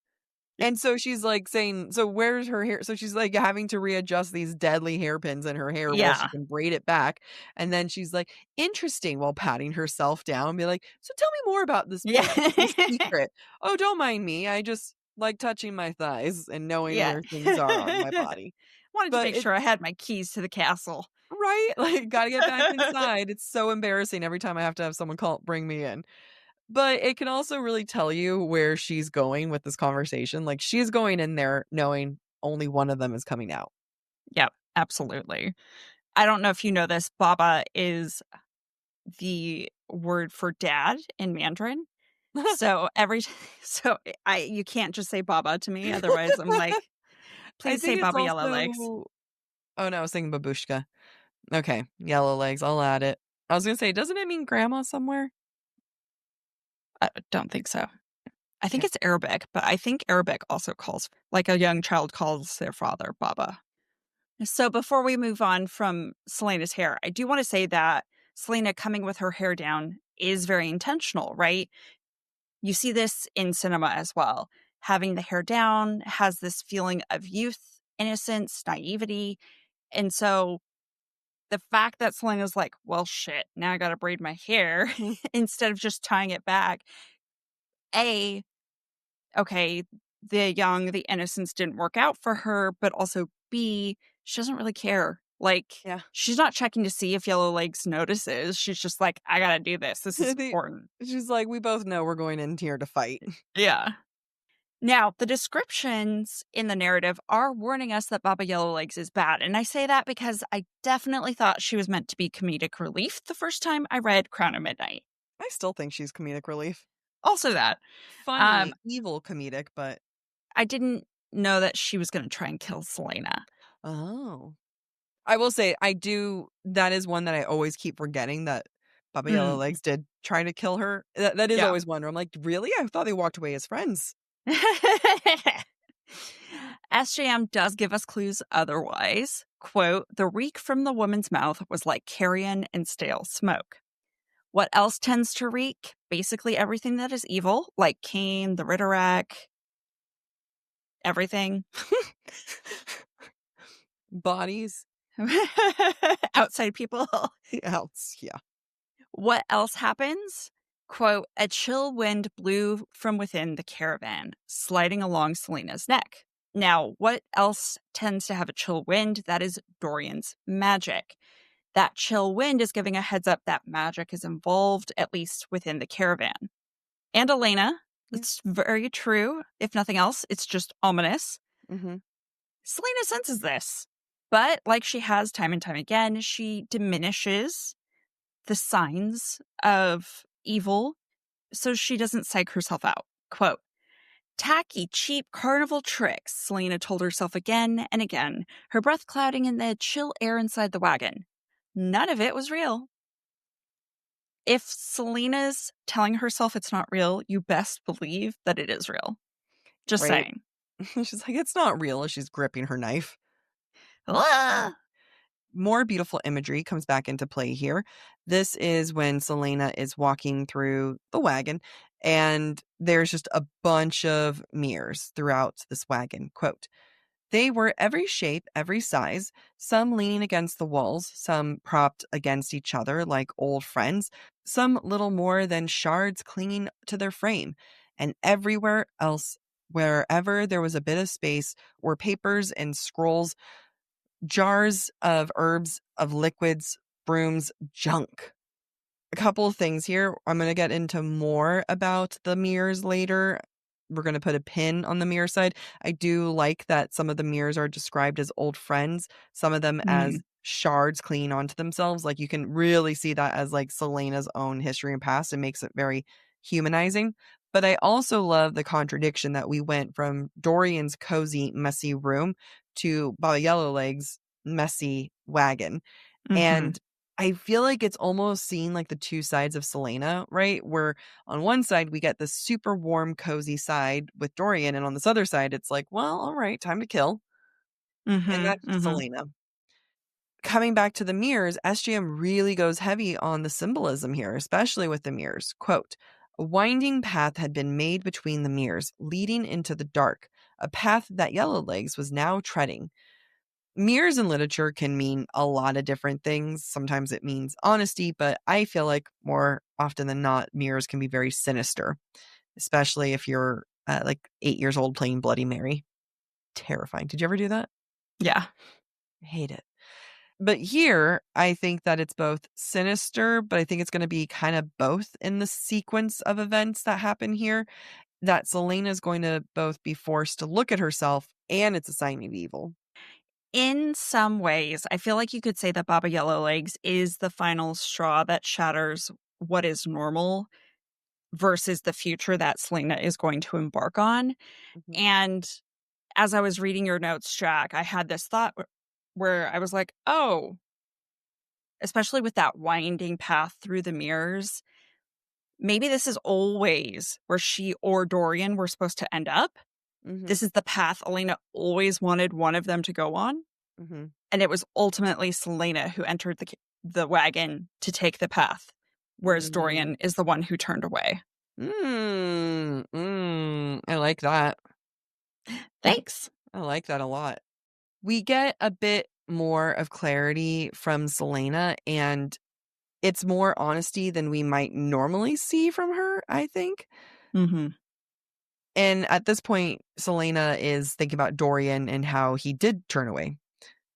and so she's, like, saying, "So where's her hair?" So she's, like, having to readjust these deadly hairpins in her hair while she Yeah. can braid it back, and then she's like, "Interesting," while patting herself down, be like, "So tell me more about this Yeah. place, this secret." "Oh, don't mind me, I just like touching my thighs and knowing Yeah. where things are on my body." Wanted to But make it sure I had my keys to the castle. Right? Like, gotta get back inside. It's so embarrassing every time I have to have someone bring me in. But it can also really tell you where she's going with this conversation. Like, she's going in there knowing only one of them is coming out. Yep, absolutely. I don't know if you know this, Baba is the word for dad in Mandarin. So every so I you can't just say Baba to me, otherwise I'm like, I "Please say think it's Baba Yellowlegs." also. Oh, no, I was thinking babushka. Okay, yellow legs, I'll add it. I was gonna say, doesn't it mean grandma somewhere? I don't think so. I think Okay. it's Arabic, but I think Arabic also calls like a young child calls their father Baba. So before we move on from Celaena's hair, I do want to say that Celaena coming with her hair down is very intentional, right? You see this in cinema as well. Having the hair down has this feeling of youth, innocence, naivety. And so the fact that Selena's like, well, shit, now I got to braid my hair instead of just tying it back. A, okay, the innocence didn't work out for her, but also B, she doesn't really care Like, Yeah. she's not checking to see if Yellowlegs notices. She's just like, I gotta do this. This is They- important. She's like, we both know we're going in here to fight. Yeah. Now, the descriptions in the narrative are warning us that Baba Yellowlegs is bad. And I say that because I definitely thought she was meant to be comedic relief the first time I read Crown of Midnight. I still think she's comedic relief. Also that. Funny, evil comedic, but... I didn't know that she was going to try and kill Celaena. Oh. I will say, that is one that I always keep forgetting, that Baba Yellowlegs did try to kill her. That is Yeah. always one where I'm like, really? I thought they walked away as friends. SJM does give us clues otherwise. Quote, the reek from the woman's mouth was like carrion and stale smoke. What else tends to reek? Basically everything that is evil, like Cain, the Ritterak, everything. Bodies. Outside people. Else, yeah. What else happens? Quote, a chill wind blew from within the caravan, sliding along Celaena's neck. Now, what else tends to have a chill wind? That is Dorian's magic. That chill wind is giving a heads up that magic is involved, at least within the caravan. And Elena, it's very true. If nothing else, it's just ominous. Mm-hmm. Celaena senses this. But like she has time and time again, she diminishes the signs of evil so she doesn't psych herself out. Quote, tacky, cheap carnival tricks, Celaena told herself again and again, her breath clouding in the chill air inside the wagon. None of it was real. If Celena's telling herself it's not real, you best believe that it is real. Just Right. saying. She's like, it's not real as she's gripping her knife. Ah! More beautiful imagery comes back into play here. This is when Celaena is walking through the wagon, and there's just a bunch of mirrors throughout this wagon. Quote, they were every shape, every size, some leaning against the walls, some propped against each other like old friends, some little more than shards clinging to their frame, and everywhere else, wherever there was a bit of space, were papers and scrolls, jars of herbs, of liquids, brooms, junk. A couple of things here. I'm going to get into more about the mirrors later. We're going to put a pin on the mirror side. I do like that some of the mirrors are described as old friends, some of them as shards clinging onto themselves. Like you can really see that as like Celena's own history and past. It makes it very humanizing. But I also love the contradiction that we went from Dorian's cozy, messy room to Baba Yellowlegs' messy wagon. And I feel like it's almost seen like the two sides of Celaena, right? Where on one side we get the super warm, cozy side with Dorian, and on this other side, it's like, well, all right, time to kill. And that's just Celaena. Coming back to the mirrors, SGM really goes heavy on the symbolism here, especially with the mirrors. Quote, a winding path had been made between the mirrors, leading into the dark, a path that Yellowlegs was now treading. Mirrors in literature can mean a lot of different things. Sometimes it means honesty, but I feel like more often than not, mirrors can be very sinister, especially if you're like 8 years old playing Bloody Mary. Terrifying. Did you ever do that? Yeah. I hate it. But here, I think that it's both sinister, but I think it's going to be kind of both in the sequence of events that happen here. That Celaena is going to both be forced to look at herself, and it's a sign of evil. In some ways, I feel like you could say that Baba Yellowlegs is the final straw that shatters what is normal versus the future that Celaena is going to embark on. Mm-hmm. And as I was reading your notes, Jac, I had this thought where I was like, oh, especially with that winding path through the mirrors, maybe this is always where she or Dorian were supposed to end up. Mm-hmm. This is the path Elena always wanted one of them to go on. Mm-hmm. And it was ultimately Celaena who entered the wagon to take the path, whereas Dorian is the one who turned away. I like that. Thanks. I like that a lot. We get a bit more of clarity from Celaena, and it's more honesty than we might normally see from her, I think. Mm-hmm. And at this point, Celaena is thinking about Dorian and how he did turn away.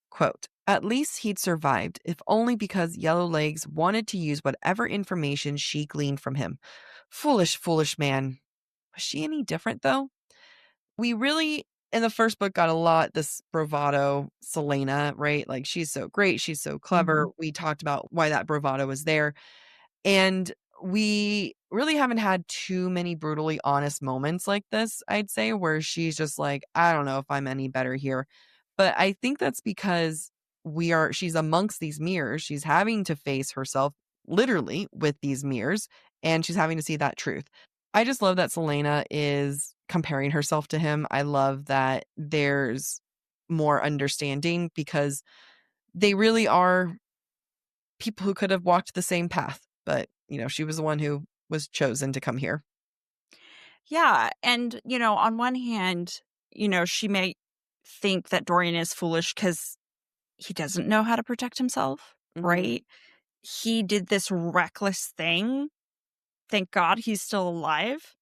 Quote, At least he'd survived, if only because Yellowlegs wanted to use whatever information she gleaned from him. Foolish, foolish man. Was she any different, though? We really, in the first book, got a lot this bravado Celaena, right? Like, she's so great. She's so clever. Mhm. We talked about why that bravado was there. And we really haven't had too many brutally honest moments like this, I'd say, where she's just like, I don't know if I'm any better here. But I think that's because she's amongst these mirrors. She's having to face herself literally with these mirrors, and she's having to see that truth. I just love that Celaena is comparing herself to him. I love that there's more understanding because they really are people who could have walked the same path, but, she was the one who was chosen to come here. Yeah, and, on one hand, she may think that Dorian is foolish because he doesn't know how to protect himself, Mhm. right? He did this reckless thing. Thank God he's still alive.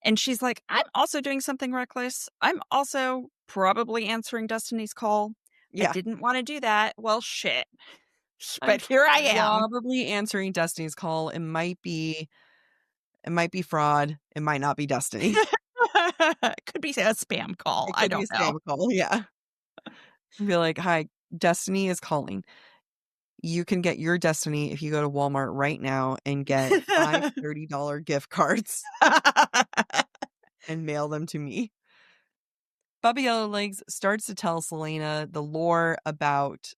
And she's like, "I'm also doing something reckless. I'm also probably answering Destiny's call. I Yeah. didn't wanna do that. Well, shit, I'm but here I am." probably answering Destiny's call. It might be fraud. It might not be destiny. Could be a spam call, It I could be a don't know. scam call, yeah. Be like, "Hi, Destiny is calling. You can get your Destiny if you go to Walmart right now and get 5 $30 gift cards and mail them to me." Baba Yellowlegs starts to tell Celaena the lore about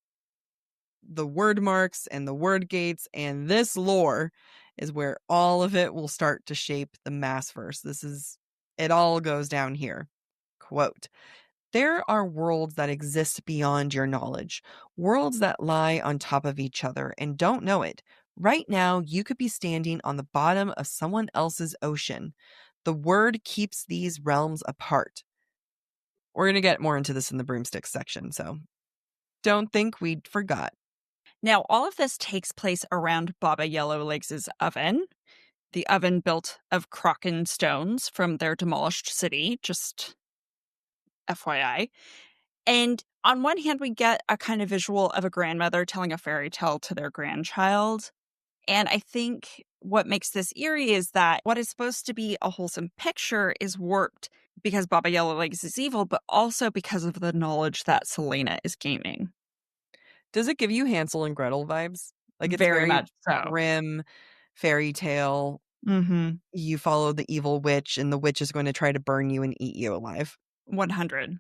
the word marks and the word gates, and this lore is where all of it will start to shape the Massverse. It all goes down here. Quote, "There are worlds that exist beyond your knowledge, worlds that lie on top of each other and don't know it. Right now, you could be standing on the bottom of someone else's ocean. The word keeps these realms apart." We're going to get more into this in the broomsticks section, so don't think we forgot. Now, all of this takes place around Baba Yellowlegs' oven, the oven built of Kraken stones from their demolished city, just FYI. And on one hand, we get a kind of visual of a grandmother telling a fairy tale to their grandchild. And I think what makes this eerie is that what is supposed to be a wholesome picture is warped because Baba Yellowlegs is evil, but also because of the knowledge that Celaena is gaining. Does it give you Hansel and Gretel vibes? Like, it's Very very much so. grim fairy tale. Mhm. You follow the evil witch, and the witch is going to try to burn you and eat you alive. 100.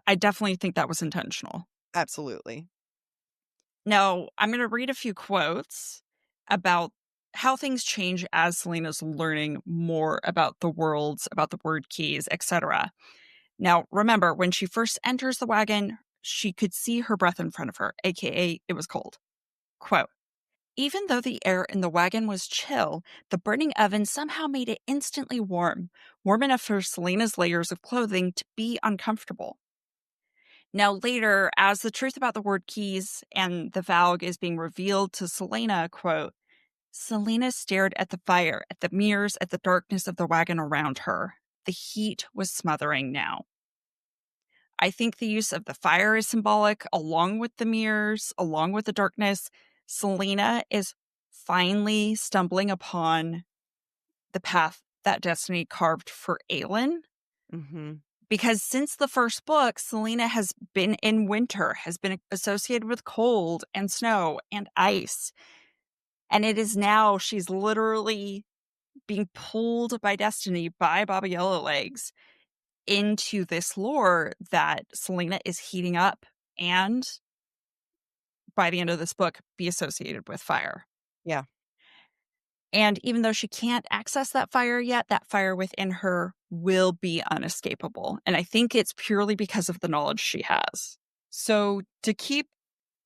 I definitely think that was intentional. Absolutely. Now, I'm going to read a few quotes about how things change as Selena's learning more about the worlds, about the word keys, etc. Now, remember, when she first enters the wagon, she could see her breath in front of her, aka it was cold. Quote, "Even though the air in the wagon was chill, the burning oven somehow made it instantly warm, warm enough for Selena's layers of clothing to be uncomfortable." Now, later, as the truth about the word keys and the Valg is being revealed to Celaena, quote, "Celaena stared at the fire, at the mirrors, at the darkness of the wagon around her. The heat was smothering now." I think the use of the fire is symbolic, along with the mirrors, along with the darkness. Celaena is finally stumbling upon the path that destiny carved for Aelin. Mhm. Because since the first book, Celaena has been in winter, has been associated with cold and snow and ice. And it is now she's literally being pulled by destiny by Baba Yellowlegs into this lore that Celaena is heating up and by the end of this book be associated with fire. Yeah. And even though she can't access that fire yet, that fire within her will be unescapable. And I think it's purely because of the knowledge she has. So, to keep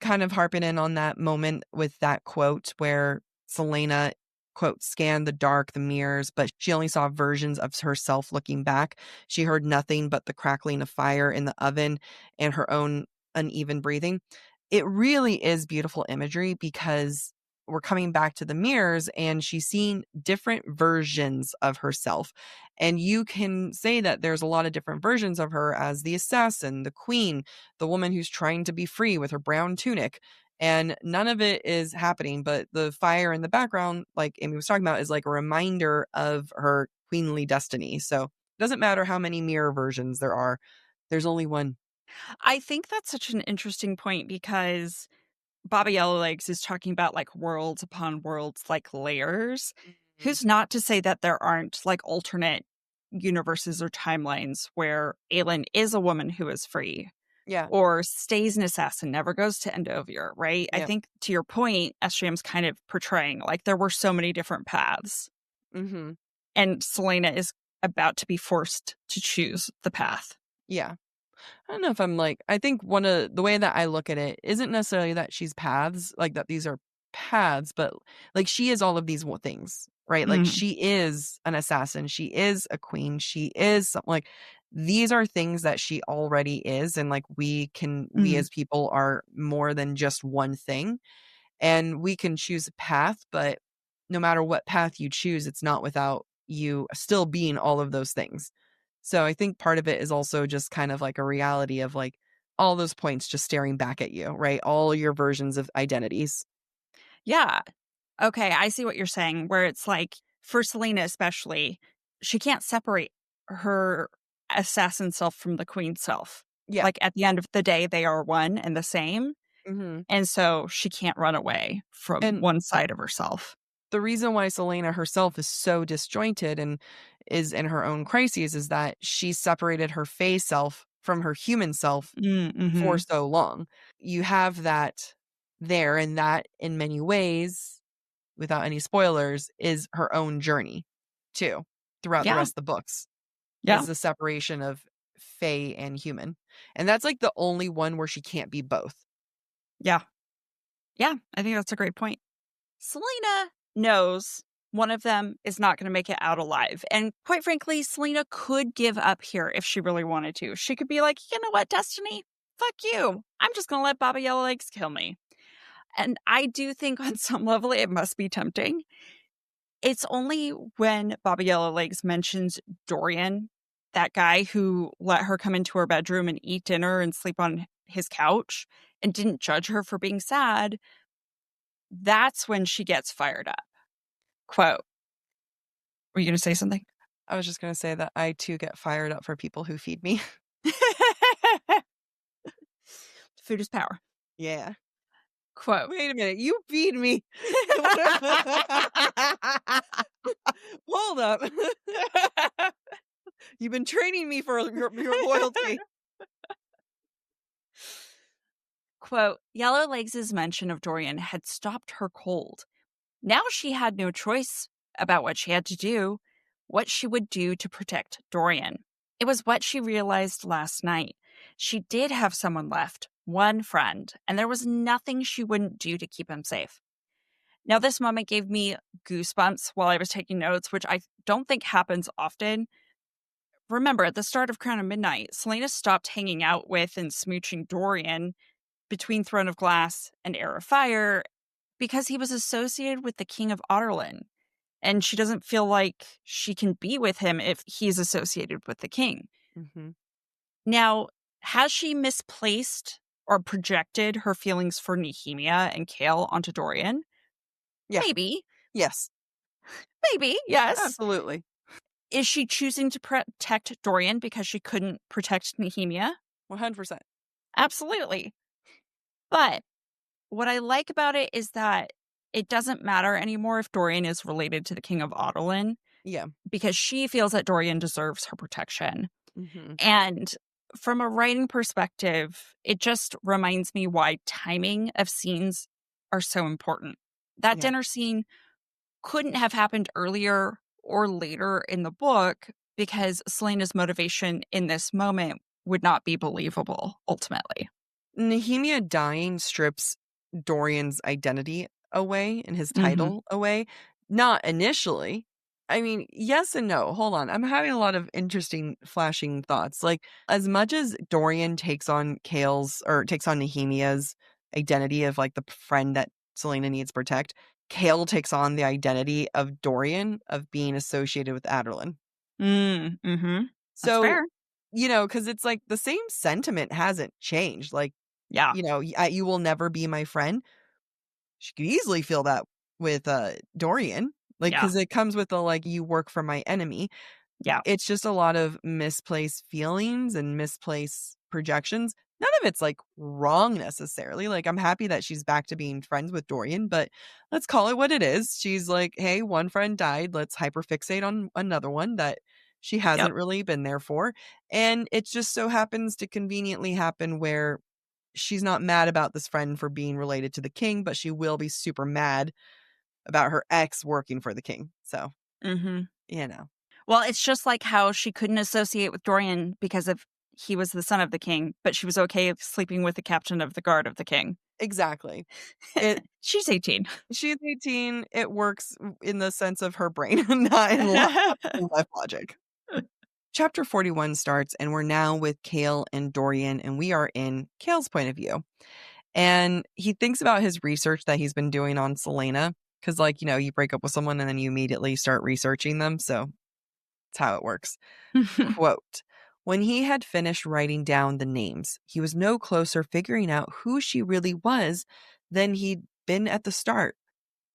kind of harping in on that moment with that quote where Celaena, quote, "scanned the dark, the mirrors, but she only saw versions of herself looking back. She heard nothing but the crackling of fire in the oven and her own uneven breathing." It really is beautiful imagery because we're coming back to the mirrors and she's seeing different versions of herself. And you can say that there's a lot of different versions of her as the assassin, the queen, the woman who's trying to be free with her brown tunic. And none of it is happening, but the fire in the background, like Amy was talking about, is like a reminder of her queenly destiny. So it doesn't matter how many mirror versions there are, there's only one. I think that's such an interesting point because Baba Yellowlegs is talking about like worlds upon worlds, like layers. Mhm. Who's not to say that there aren't like alternate universes or timelines where Aelin is a woman who is free Yeah. or stays an assassin, never goes to Endovir, right? I Yeah. think to your point, SJM's kind of portraying like there were so many different paths, Hmm. and Celaena is about to be forced to choose the path. Yeah. I don't know if I'm like, I think one of the way that I look at it isn't necessarily that she's paths, like that these are paths, but like she is all of these things, right? Like Mm, she is an assassin, she is a queen, she is something like these are things that she already is. And like we mm, as people are more than just one thing. And we can choose a path, but no matter what path you choose, it's not without you still being all of those things. So I think part of it is also just kind of like a reality of like all those points just staring back at you, right? All your versions of identities. yeah. Okay, I see what you're saying, where it's like, for Celaena especially, she can't separate her assassin self from the queen self. Yeah. Like, at the end of the day, they are one and the same, Hmm. and so she can't run away from And one side of herself. the reason why Selena herself is so disjointed and is in her own crises is that she separated her Fae self from her human self Mm, for mhm. so long. You have that there, and that in many ways, without any spoilers, is her own journey too throughout the Yeah, rest of the books, yeah, is the separation of Fae and human. And that's like the only one where she can't be both. yeah, yeah, I think that's a great point. Selena knows one of them is not gonna make it out alive, and quite frankly, Selena could give up here if she really wanted to. She could be like, "You know what, Destiny? Fuck you. I'm just gonna let Baba Yellowlegs kill me." And I do think on some level it must be tempting. It's only when Baba Yellowlegs mentions Dorian, that guy who let her come into her bedroom and eat dinner and sleep on his couch and didn't judge her for being sad, that's when she gets fired up. Quote, were you gonna say something? I was just going to say that I too get fired up for people who feed me. Food is power. Yeah. Quote. Wait a minute. You feed me. Hold up. You've been training me for your loyalty. Quote, Yellowlegs' mention of Dorian had stopped her cold. Now she had no choice about what she had to do, what she would do to protect Dorian. It was what she realized last night. She did have someone left, one friend, and there was nothing she wouldn't do to keep him safe. Now, this moment gave me goosebumps while I was taking notes, which I don't think happens often. Remember, at the start of Crown of Midnight, Celaena stopped hanging out with and smooching Dorian between Throne of Glass and Heir of Fire because he was associated with the King of Otterlin, and she doesn't feel like she can be with him if he's associated with the king. Hmm. Now, has she misplaced or projected her feelings for Nehemia and Chaol onto Dorian? Yeah. Maybe. Yes. Maybe, yes. Absolutely. Is she choosing to protect Dorian because she couldn't protect Nehemia? 100%. Absolutely. But what I like about it is that it doesn't matter anymore if Dorian is related to the King of Otterlin Yeah. because she feels that Dorian deserves her protection. Hmm. And from a writing perspective, it just reminds me why timing of scenes are so important. That Yeah. dinner scene couldn't have happened earlier or later in the book because Selena's motivation in this moment would not be believable ultimately. Nehemia dying strips Dorian's identity away and his Hmm. title away. Not initially. I mean, yes and no. Hold on. I'm having a lot of interesting flashing thoughts. Like, as much as Dorian takes on Chaol's or takes on Nehemia's identity of like the friend that Celaena needs to protect, Chaol takes on the identity of Dorian of being associated with Aderlin. Mm-hmm. That's So, fair. because it's like the same sentiment hasn't changed. Like, Yeah. you will never be my friend. She could easily feel that with Dorian. Like, Yeah. because it comes with the like, you work for my enemy. Yeah. It's just a lot of misplaced feelings and misplaced projections. None of it's like wrong necessarily. Like, I'm happy that she's back to being friends with Dorian, but let's call it what it is. She's like, hey, one friend died. Let's hyperfixate on another one that she Yep. hasn't really been there for. And it just so happens to conveniently happen where she's not mad about this friend for being related to the king, but she will be super mad about her ex working for the king. So, Mm-hmm. you know. Well, it's just like how she couldn't associate with Dorian because of he was the son of the king, but she was okay sleeping with the captain of the guard of the king. Exactly. It She's 18. She's 18, it works in the sense of her brain, not in real life logic. Chapter 41 starts, and we're now with Chaol and Dorian, and we are in Chaol's point of view. And he thinks about his research that he's been doing on Celaena, because, like, you break up with someone and then you immediately start researching them. So that's how it works. Quote, when he had finished writing down the names, he was no closer figuring out who she really was than he'd been at the start.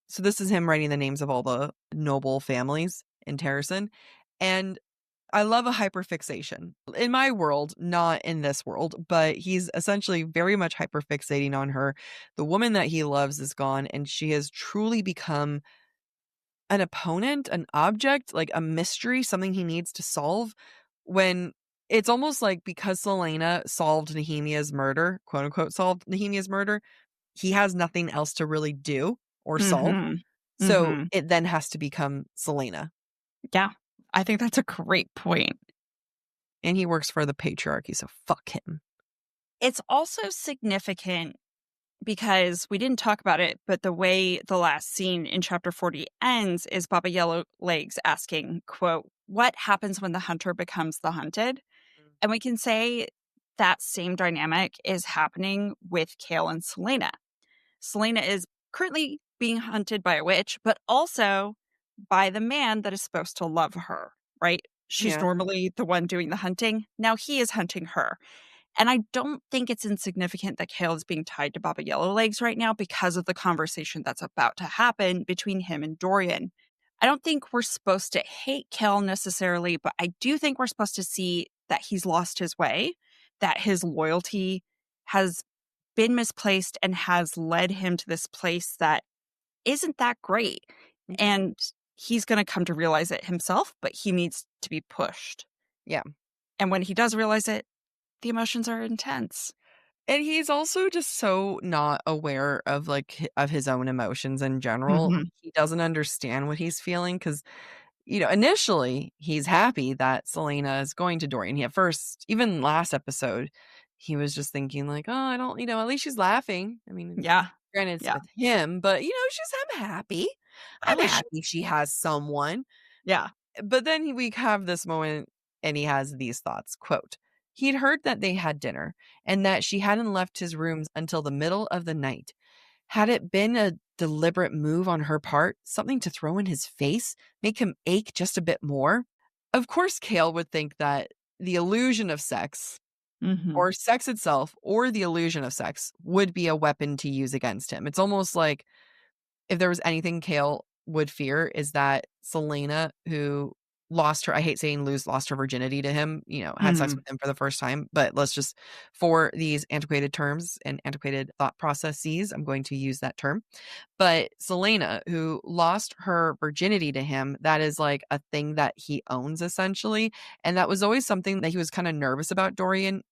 So this is him writing the names of all the noble families in Terrasen. And I love a hyperfixation. In my world, not in this world, but he's essentially very much hyperfixating on her. The woman that he loves is gone, and she has truly become an opponent, an object, like a mystery, something he needs to solve. When it's almost like because Celaena solved Nehemia's murder, quote unquote, solved Nehemia's murder, he has nothing else to really do or solve. Mm-hmm. So Mm-hmm. it then has to become Celaena. Yeah. I think that's a great point. And he works for the patriarchy, so fuck him. It's also significant because we didn't talk about it, but the way the last scene in chapter 40 ends is Baba Yellowlegs asking, quote, what happens when the hunter becomes the hunted? And we can say that same dynamic is happening with Chaol and Celaena. Celaena is currently being hunted by a witch, but also by the man that is supposed to love her, right? She's Yeah. normally the one doing the hunting. Now he is hunting her. And I don't think it's insignificant that Chaol is being tied to Baba Yellowlegs right now because of the conversation that's about to happen between him and Dorian. I don't think we're supposed to hate Chaol necessarily, but I do think we're supposed to see that he's lost his way, that his loyalty has been misplaced and has led him to this place that isn't that great. Mhm. And he's going to come to realize it himself, but he needs to be pushed. Yeah. And when he does realize it, the emotions are intense. And he's also just so not aware of like of his own emotions in general. Mhm. He doesn't understand what he's feeling because initially he's happy that Celaena is going to Dorian. He at first, even last episode, he was just thinking like, oh, I don't, at least she's laughing. I mean, Yeah. granted, it's Yeah. with him, but I'm happy. I I'm wish happy she has someone. yeah. But then we have this moment and he has these thoughts, quote, he'd heard that they had dinner and that she hadn't left his rooms until the middle of the night. Had it been a deliberate move on her part, something to throw in his face, make him ache just a bit more? Of course, Chaol would think that the illusion of sex, Mhm. or sex itself, or the illusion of sex would be a weapon to use against him. It's almost like if there was anything Chaol would fear is that Celaena, who lost her, I hate saying lost her virginity to him, had sex Mhm. with him for the first time, but let's just, for these antiquated terms and antiquated thought processes, I'm going to use that term. But Celaena, who lost her virginity to him, that is like a thing that he owns essentially. And that was always something that he was kind of nervous about Dorian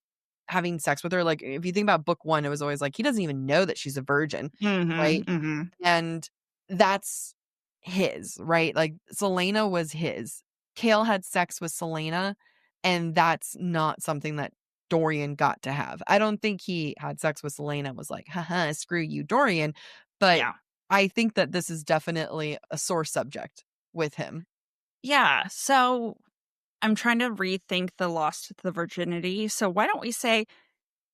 having sex with her. Like, if you think about book one, it was always like, he doesn't even know that she's a virgin, Mhm. right? Mhm. And that's his, right? Like, Celaena was his. Chaol had sex with Celaena, and that's not something that Dorian got to have. I don't think he had sex with Celaena and was like, haha, screw you, Dorian. But Yeah. I think that this is definitely a sore subject with him. Yeah. So I'm trying to rethink the lost the virginity. So why don't we say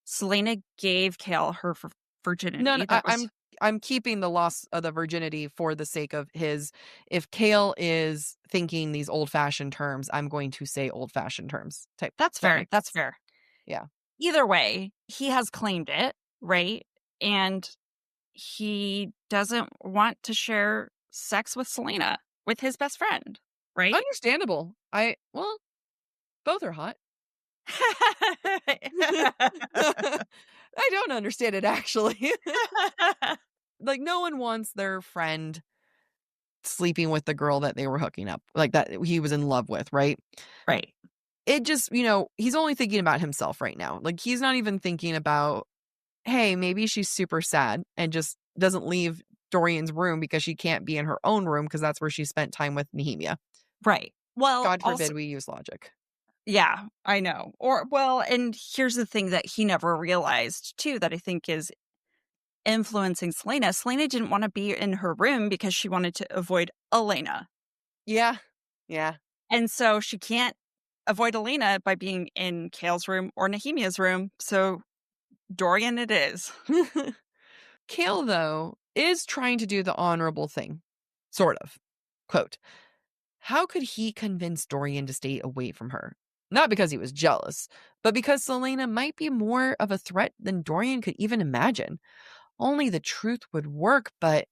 Celaena gave Chaol her No, virginity? I, That I'm was I'm keeping the loss of the virginity for the sake of his. If Chaol is thinking these old-fashioned terms, I'm going to say old-fashioned terms type. That's Does that fair. make That's sense? fair. Yeah. Either way, he has claimed it, right? And he doesn't want to share sex with Celaena, with his best friend, right? Understandable. Well, both are hot. I don't understand it, actually. Like, no one wants their friend sleeping with the girl that they were hooking up, like, that he was in love with, right? Right. It just, he's only thinking about himself right now. Like, he's not even thinking about, "Hey, maybe she's super sad and just doesn't leave Dorian's room because she can't be in her own room because that's where she spent time with Nehemia." Right. Well, God also, forbid we use logic. yeah, I know. And here's the thing that he never realized too, that I think is influencing Celaena. Celaena didn't want to be in her room because she wanted to avoid Elena. Yeah. Yeah. And so she can't avoid Elena by being in Chaol's room or Nehemia's room. So Dorian it is. Chaol, though, is trying to do the honorable thing. Sort of. Quote, "How could he convince Dorian to stay away from her? Not because he was jealous, but because Celaena might be more of a threat than Dorian could even imagine. Only the truth would work, but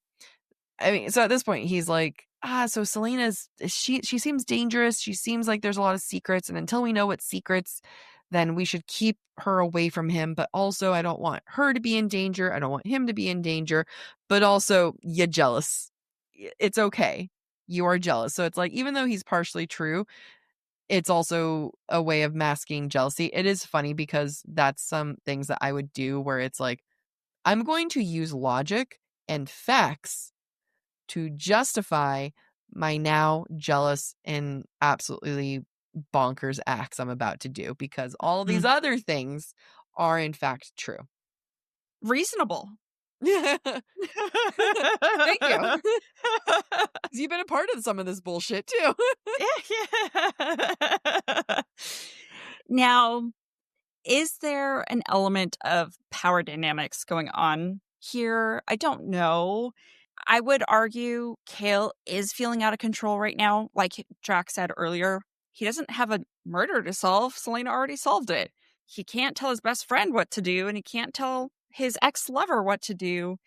I mean, so at this point, he's like, so Selena's, she seems dangerous. She seems like there's a lot of secrets. And until we know what secrets, then we should keep her away from him. But also, I don't want her to be in danger. I don't want him to be in danger. But also, you're jealous. It's okay. You are jealous." So it's like, even though he's partially true, it's also a way of masking jealousy. It is funny because that's some things that I would do where it's like, I'm going to use logic and facts to justify my now jealous and absolutely bonkers acts I'm about to do because all these Mm. other things are in fact true. Reasonable. Thank you. 'Cause you've been a part of some of this bullshit too. Yeah. Now, is there an element of power dynamics going on here? I don't know. I would argue Chaol is feeling out of control right now. Like Jack said earlier, he doesn't have a murder to solve. Celaena already solved it. He can't tell his best friend what to do, and he can't tell his ex-lover what to do.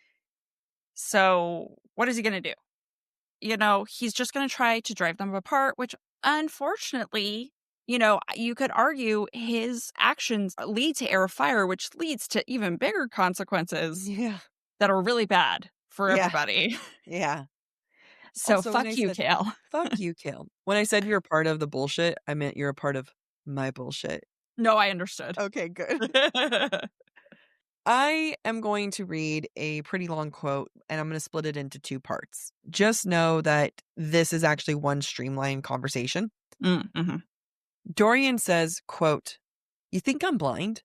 So what is he going to do? He's just going to try to drive them apart, which unfortunately, you could argue his actions lead to Heir of Fire, which leads to even bigger consequences Yeah. that are really bad for Yeah. everybody. Yeah. So Also, when I fuck you, said, Kale. "Fuck you, Kale," when I said you're a part of the bullshit, I meant you're a part of my bullshit. No, I understood. Okay, good. I am going to read a pretty long quote and I'm going to split it into two parts. Just know that this is actually one streamlined conversation. Mm-hmm. Dorian says, quote, "You think I'm blind?"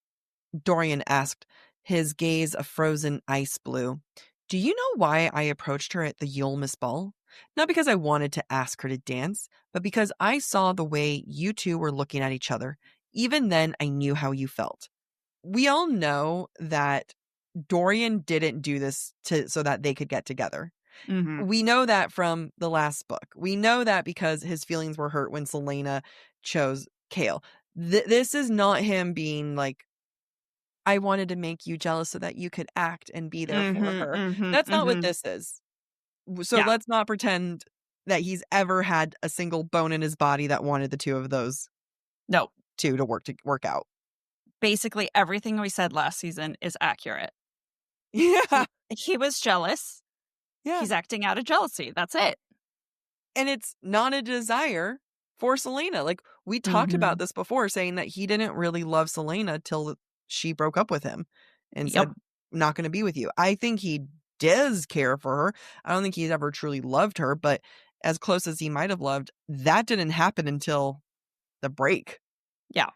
Dorian asked, his gaze a frozen ice blue. "Do you know why I approached her at the Yulmus ball? Not because I wanted to ask her to dance, but because I saw the way you two were looking at each other. Even then, I knew how you felt." We all know that Dorian didn't do this so that they could get together. Mm-hmm. We know that from the last book. We know that because his feelings were hurt when Celaena chose Chaol. This is not him being like, "I wanted to make you jealous so that you could act and be there for Mm-hmm. her." Mm-hmm. That's not what Mm-hmm. this is. So Yeah, let's not pretend that he's ever had a single bone in his body that wanted the two of those no. two to work out. Basically everything we said last season is accurate. Yeah. He was jealous. Yeah. He's acting out of jealousy. That's it. And it's not a desire for Celaena. Like, we talked Mm-hmm. about this before, saying that he didn't really love Celaena till she broke up with him and Yep. said, "Not going to be with you." I think he does care for her. I don't think he's ever truly loved her, but as close as he might have loved, that didn't happen until the break. Yeah.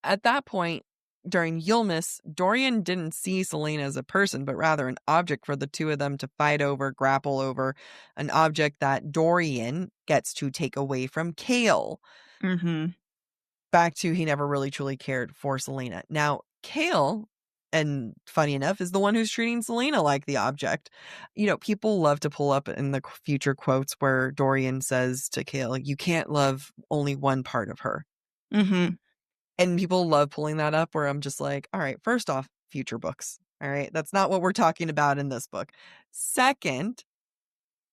At that point, during Yulmus, Dorian didn't see Celaena as a person, but rather an object for the two of them to fight over, grapple over, an object that Dorian gets to take away from Chaol. Mm-hmm. Back to he never really truly cared for Celaena. Now, Chaol and funny enough, is the one who's treating Celaena like the object. People love to pull up in the future quotes where Dorian says to Chaol, you can't love only one part of her. Mm-hmm. And people love pulling that up where I'm just like, all right, first off, future books. All right. That's not what we're talking about in this book. Second,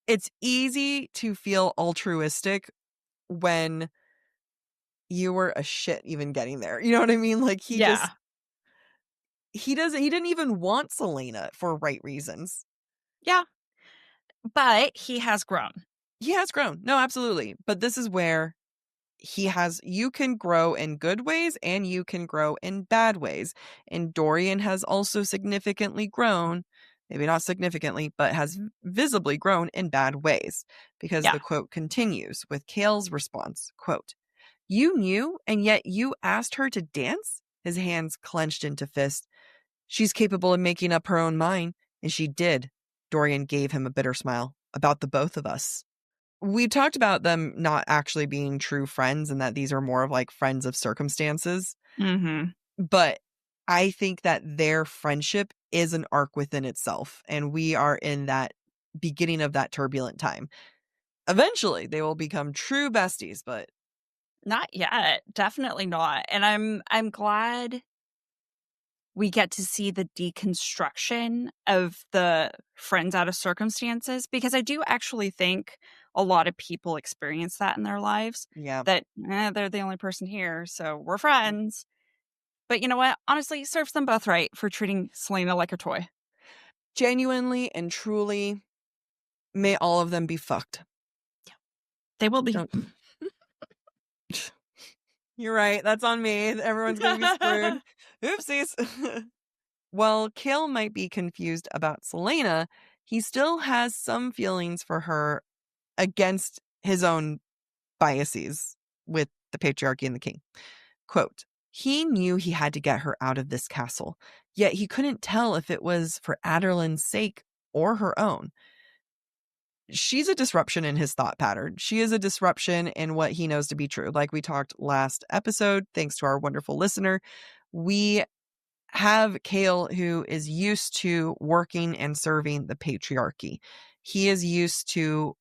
it's easy to feel altruistic when you were a shit even getting there. You know what I mean? Like Yeah. he didn't even want Celaena for right reasons. Yeah. But he has grown. He has grown. No, absolutely. But this is where you can grow in good ways and you can grow in bad ways. And Dorian has also significantly grown, maybe not significantly, but has visibly grown in bad ways. Because Yeah. the quote continues with Chaol's response, quote, you knew and yet you asked her to dance? His hands clenched into fists. She's capable of making up her own mind, and she did. Dorian gave him a bitter smile. About the both of us. We talked about them not actually being true friends and that these are more of like friends of circumstances. Mm-hmm. But I think that their friendship is an arc within itself. And we are in that beginning of that turbulent time. Eventually, they will become true besties, but Not yet. Definitely not. And I'm glad we get to see the deconstruction of the friends out of circumstances, because I do actually think a lot of people experience that in their lives, yeah. that they're the only person here, so we're friends. But you know what? Honestly, it serves them both right for treating Celaena like a toy. Genuinely and truly, may all of them be fucked. They will be. Don't- You're right. That's on me. Everyone's going to be screwed. Oopsies. While Chaol might be confused about Celaena, he still has some feelings for her against his own biases with the patriarchy and the king. Quote, he knew he had to get her out of this castle, yet he couldn't tell if it was for Aderlin's sake or her own. She's a disruption in his thought pattern. She is a disruption in what he knows to be true. Like we talked last episode, thanks to our wonderful listener, we have Chaol who is used to working and serving the patriarchy. He is used to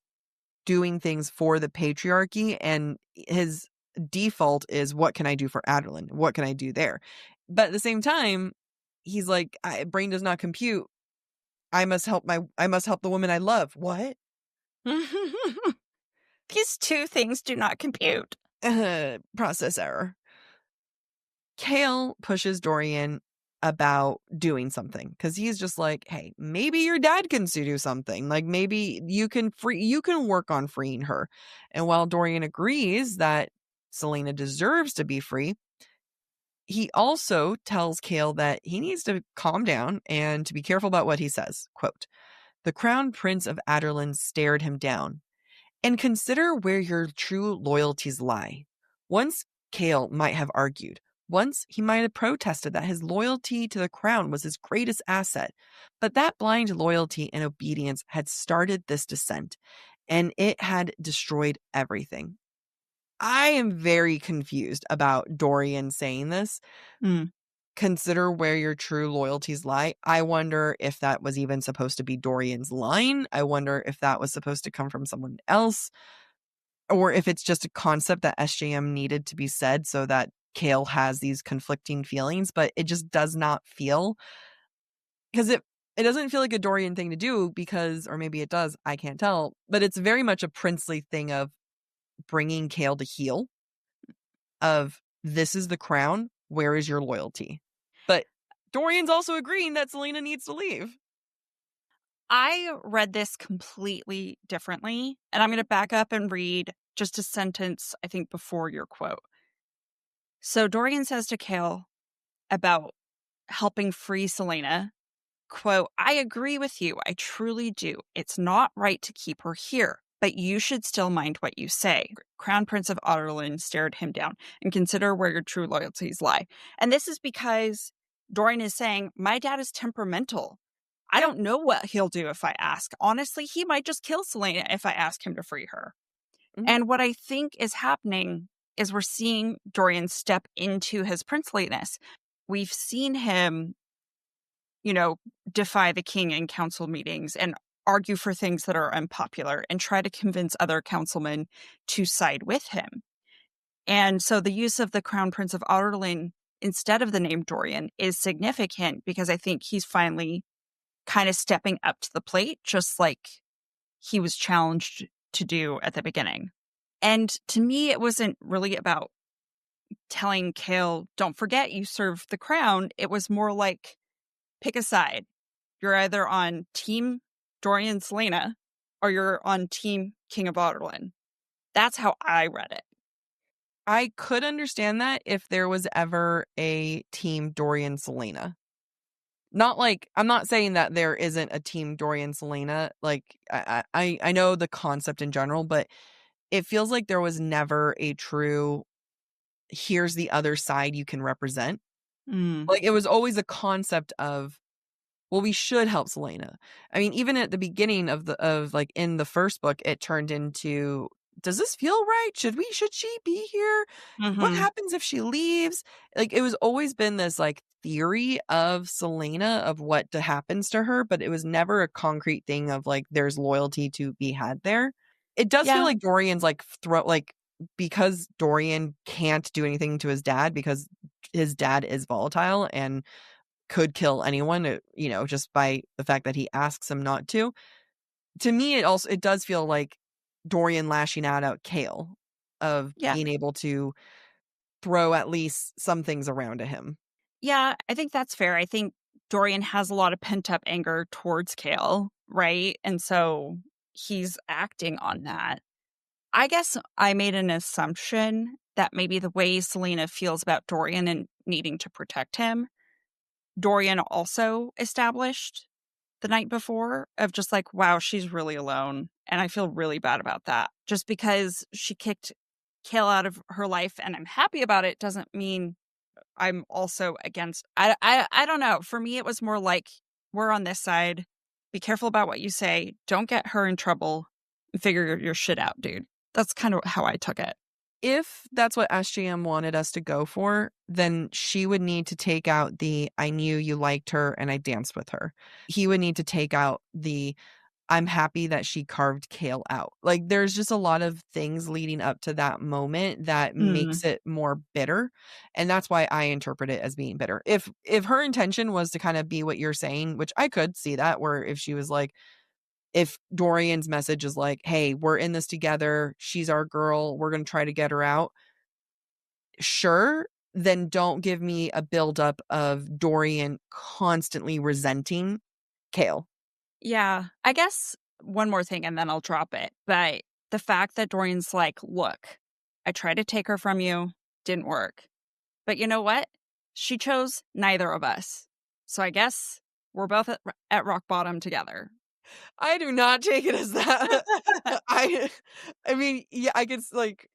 doing things for the patriarchy, and his default is, what can I do for Aderlin? What can I do there? But at the same time, he's like, brain does not compute. I must help the woman I love. What? These two things do not compute. Process error. Chaol pushes Dorian about doing something because he's just like, hey, maybe your dad can do something. Like maybe you can work on freeing her. And while Dorian agrees that Celaena deserves to be free, he also tells Chaol that he needs to calm down and to be careful about what he says. Quote, the Crown Prince of Aderlin stared him down. And consider where your true loyalties lie. Once Chaol might have argued. Once he might have protested that his loyalty to the crown was his greatest asset. But that blind loyalty and obedience had started this descent, and it had destroyed everything. I am very confused about Dorian saying this. Consider where your true loyalties lie. I wonder if that was even supposed to be Dorian's line. I wonder if that was supposed to come from someone else, or if it's just a concept that SJM needed to be said so that Chaol has these conflicting feelings, but it just does not feel, because it doesn't feel like a Dorian thing to do, because, or maybe it does, I can't tell, but it's very much a princely thing of bringing Chaol to heel, of this is the crown, where is your loyalty? But Dorian's also agreeing that Celaena needs to leave. I read this completely differently, and I'm going to back up and read just a sentence, I think, before your quote. So Dorian says to Chaol about helping free Celaena, quote, I agree with you. I truly do. It's not right to keep her here, but you should still mind what you say. Crown Prince of Aderlin stared him down, and consider where your true loyalties lie. And this is because Dorian is saying, my dad is temperamental. I don't know what he'll do if I ask. Honestly, he might just kill Celaena if I ask him to free her. Mhm. And what I think is happening is we're seeing Dorian step into his princeliness. We've seen him defy the king in council meetings and argue for things that are unpopular and try to convince other councilmen to side with him. And so the use of the Crown Prince of Arlen instead of the name Dorian is significant because I think he's finally kind of stepping up to the plate, just like he was challenged to do at the beginning. And to me, it wasn't really about telling Chaol, don't forget you serve the crown. It was more like, pick a side. You're either on Team Dorian Celaena or you're on Team King of Arlen. That's how I read it. I could understand that if there was ever a team Dorian Celaena. Not like I'm not saying that there isn't a team Dorian Celaena. Like I know the concept in general, but it feels like there was never a true here's the other side you can represent. Mm. Like it was always a concept of, well, we should help Celaena. I mean, even at the beginning of like in the first book, it turned into, does this feel right? Should she be here? What Mm-hmm. happens if she leaves? Like it was always been this like theory of Celaena of what happens to her, but it was never a concrete thing of like there's loyalty to be had there. It does feel Yeah. like Dorian's like because Dorian can't do anything to his dad because his dad is volatile and could kill anyone, just by the fact that he asks him not to. To me, it does feel like Dorian lashing out at Chaol of Yeah. being able to throw at least some things around to him. Yeah, I think that's fair. I think Dorian has a lot of pent up anger towards Chaol, right? And so he's acting on that. I guess I made an assumption that maybe the way Celaena feels about Dorian and needing to protect him, Dorian also established the night before of just like, wow, she's really alone. And I feel really bad about that. Just because she kicked Chaol out of her life and I'm happy about it doesn't mean I'm also against. I don't know. For me, it was more like we're on this side. Be careful about what you say. Don't get her in trouble. Figure your shit out, dude. That's kind of how I took it. If that's what SJM wanted us to go for, then she would need to take out the I knew you liked her and I danced with her. He would need to take out the I'm happy that she carved Chaol out. Like there's just a lot of things leading up to that moment that Mm. makes it more bitter. And that's why I interpret it as being bitter. If her intention was to kind of be what you're saying, which I could see that, where if she was like, if Dorian's message is like, hey, we're in this together, she's our girl, we're gonna try to get her out, sure, then don't give me a buildup of Dorian constantly resenting Chaol. Yeah. I guess one more thing and then I'll drop it. But the fact that Dorian's like, look, I tried to take her from you, didn't work. But you know what? She chose neither of us. So I guess we're both at rock bottom together. I do not take it as that. I I mean, yeah, I guess like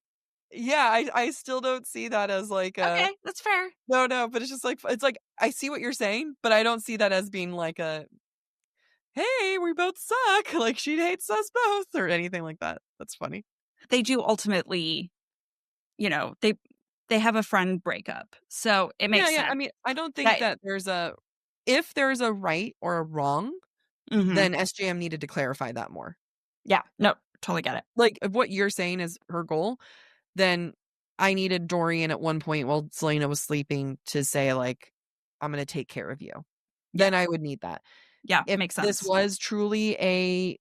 yeah, I still don't see that as like a Okay, that's fair. no, but it's like I see what you're saying, but I don't see that as being like a hey, we both suck, like she hates us both or anything like that. That's funny. They do ultimately, they have a friend breakup. So it Yeah, makes yeah. I sense. mean, I don't think That that if there's a right or a wrong, Mhm. then SJM needed to clarify that more. Yeah, no, totally get it. Like if what you're saying is her goal, then I needed Dorian at one point while Celaena was sleeping to say, like, I'm going to take care of you. Yeah. Then I would need that. Yeah, If makes this sense. was truly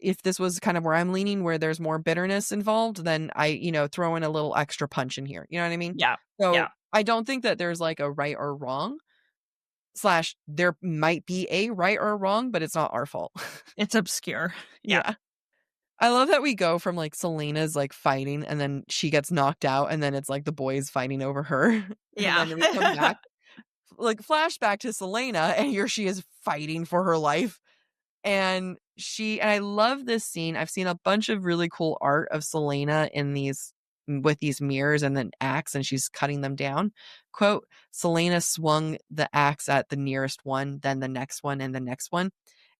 if this was kind of where I'm leaning, where there's more bitterness involved, then I, throw in a little extra punch in here. You know what I mean? Yeah. Yeah. So I don't think that there's like a right or wrong, slash, there might be a right or wrong, but it's not our fault. It's obscure. Yeah. Yeah. I love that we go from like Celena's like fighting and then she gets knocked out and then it's like the boys fighting over her. And Yeah. then we come back, like flashback to Celaena and here she is fighting for her life. And I love this scene. I've seen a bunch of really cool art of Celaena with these mirrors and then axe and she's cutting them down. Quote, Celaena swung the axe at the nearest one, then the next one and the next one.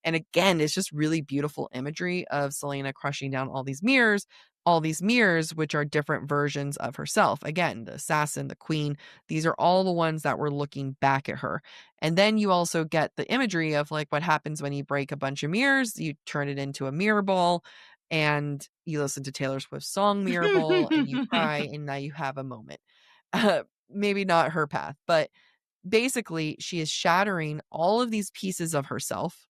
And again, it's just really beautiful imagery of Celaena crushing down all these mirrors, all these mirrors, which are different versions of herself. Again, the assassin, the queen, these are all the ones that were looking back at her. And then you also get the imagery of like what happens when you break a bunch of mirrors, you turn it into a mirror ball, and you listen to Taylor Swift's song Mirror Ball and you cry, and now you have a moment. Maybe not her path, but basically she is shattering all of these pieces of herself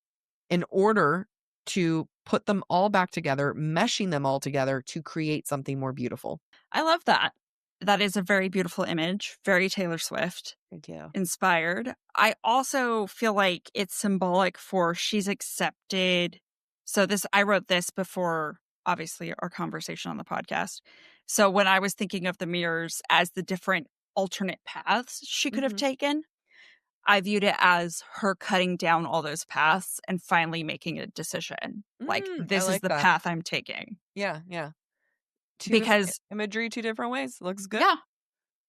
in order to put them all back together, meshing them all together to create something more beautiful. I love that. That is a very beautiful image, very Taylor Swift Thank you. inspired. I also feel like it's symbolic for she's accepted. So I wrote this before obviously our conversation on the podcast. So when I was thinking of the mirrors as the different alternate paths she could have Mhm. taken, I viewed it as her cutting down all those paths and finally making a decision. Like, I this is like the that. path I'm taking. Yeah, yeah. Two different Because, imagery, two different ways. Looks good. yeah.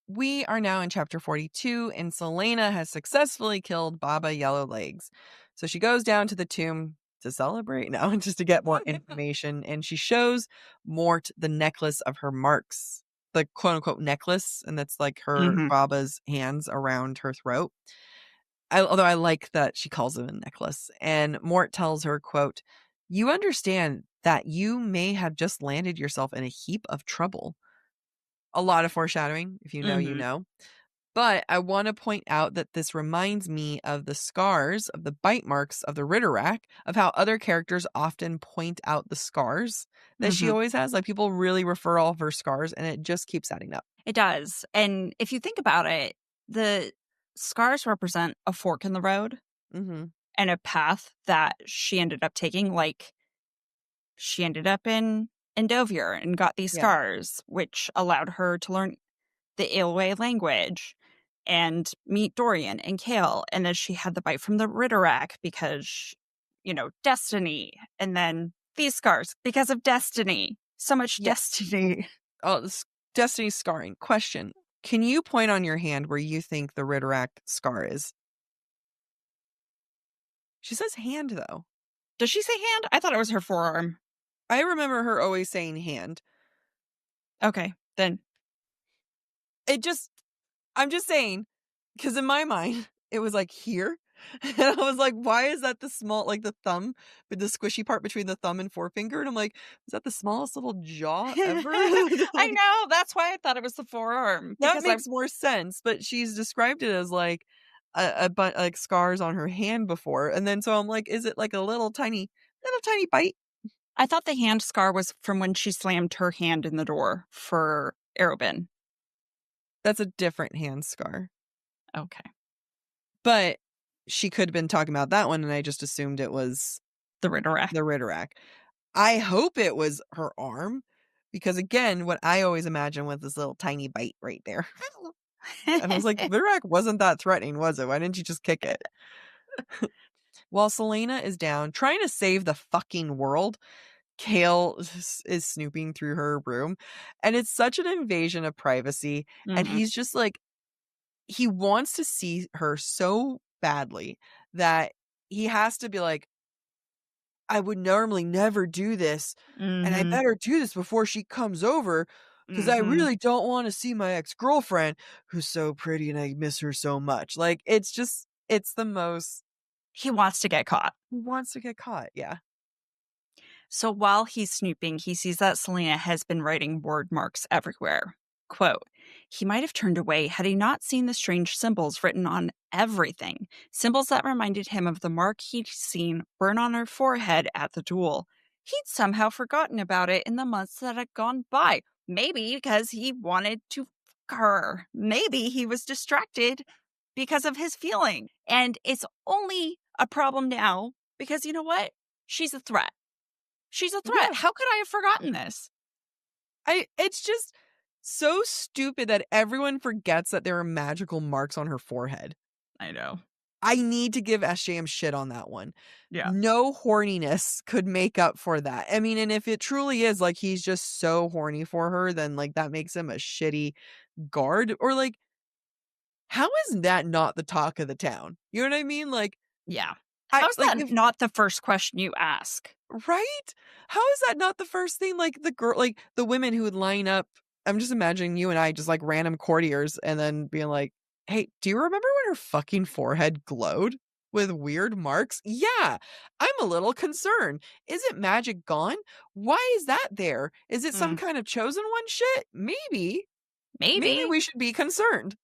We are now in chapter 42, and Celaena has successfully killed Baba Yellowlegs. So she goes down to the tomb to celebrate now, just to get more information, and she shows Mort the necklace of her marks, the quote unquote necklace, and that's like her Mhm. Baba's hands around her throat. Although I like that she calls it a necklace. And Mort tells her, quote, "You understand that you may have just landed yourself in a heap of trouble." A lot of foreshadowing. If you know, you Mhm. know. But I want to point out that this reminds me of the scars, of the bite marks of the Ritterak, of how other characters often point out the scars that she Mhm. always has. Like people really refer all of her scars, and it just keeps adding up. It does. And if you think about it, the scars represent a fork in the road Hmm. and a path that she ended up taking. Like, she ended up in Endovier and got these Yeah. scars, which allowed her to learn the Ilwe language and meet Dorian and Chaol. And then she had the bite from the Ritterak because, destiny. And then these scars because of destiny. So much Yeah. destiny. Oh, Destiny scarring. Question. Can you point on your hand where you think the Ritterak scar is? She says hand, though. Does she say hand? I thought it was her forearm. I remember her always saying hand. Okay, then. It just I'm just saying, because in my mind, it was like here. And I was like, why is that the small, like the thumb, but the squishy part between the thumb and forefinger? And I'm like, is that the smallest little jaw ever? I Like, know. That's why I thought it was the forearm that because I makes more sense. But she's described it as like like scars on her hand before. And then so I'm like, is it like a little tiny bite? I thought the hand scar was from when she slammed her hand in the door for Arobin. That's a different hand scar. Okay. But she could have been talking about that one. And I just assumed it was The Ritterak. the Ritterak. I hope it was her arm because, again, what I always imagine was this little tiny bite right there. And I was like, Ritterak wasn't that threatening, was it? Why didn't you just kick it? While Celaena is down trying to save the fucking world, Chaol is snooping through her room. And it's such an invasion of privacy. And Mhm. he's just like, he wants to see her so badly that he has to be like, I would normally never do this, and I Mhm. better do this before she comes over, because I Mhm. really don't wanna see my ex-girlfriend, who's so pretty and I miss her so much. Like, it's the most He wants to get caught. he wants to get caught, yeah. So while he's snooping, he sees that Celaena has been writing word marks everywhere. Quote, he might have turned away had he not seen the strange symbols written on everything, symbols that reminded him of the mark he'd seen burn on her forehead at the duel. He'd somehow forgotten about it in the months that had gone by. Maybe because he wanted to fuck her. Maybe he was distracted because of his feeling. And it's only a problem now because you know what? She's a threat. She's a threat. Yeah. How could I have forgotten this? It's just so stupid that everyone forgets that there are magical marks on her forehead. I know. I need to give SJM shit on that one. Yeah. No horniness could make up for that. I mean, and if it truly is like he's just so horny for her, then like that makes him a shitty guard. Or like, how is that not the talk of the town? You know what I mean? Like, Yeah. How's like, that not the first question you ask? right? How is that not the first thing? Like the girl, like the women who would line up. I'm just imagining you and I just like random courtiers and then being like, "Hey, do you remember when her fucking forehead glowed with weird marks?" Yeah, I'm a little concerned. Isn't magic gone? Why is that there? Is it some Mm, kind of chosen one shit? Maybe. Maybe maybe. we should be concerned.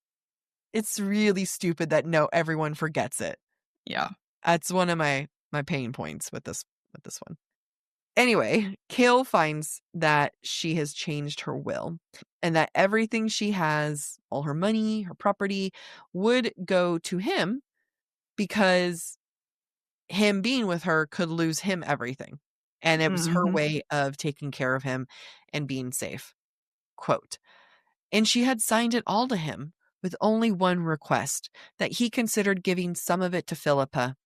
It's really stupid that no everyone forgets it. Yeah. That's one of my pain points with this one. Anyway, Chaol finds that she has changed her will and that everything she has, all her money, her property, would go to him because him being with her could lose him everything. And it was her Mhm. way of taking care of him and being safe. Quote, and she had signed it all to him with only one request that he considered giving some of it to Philippa.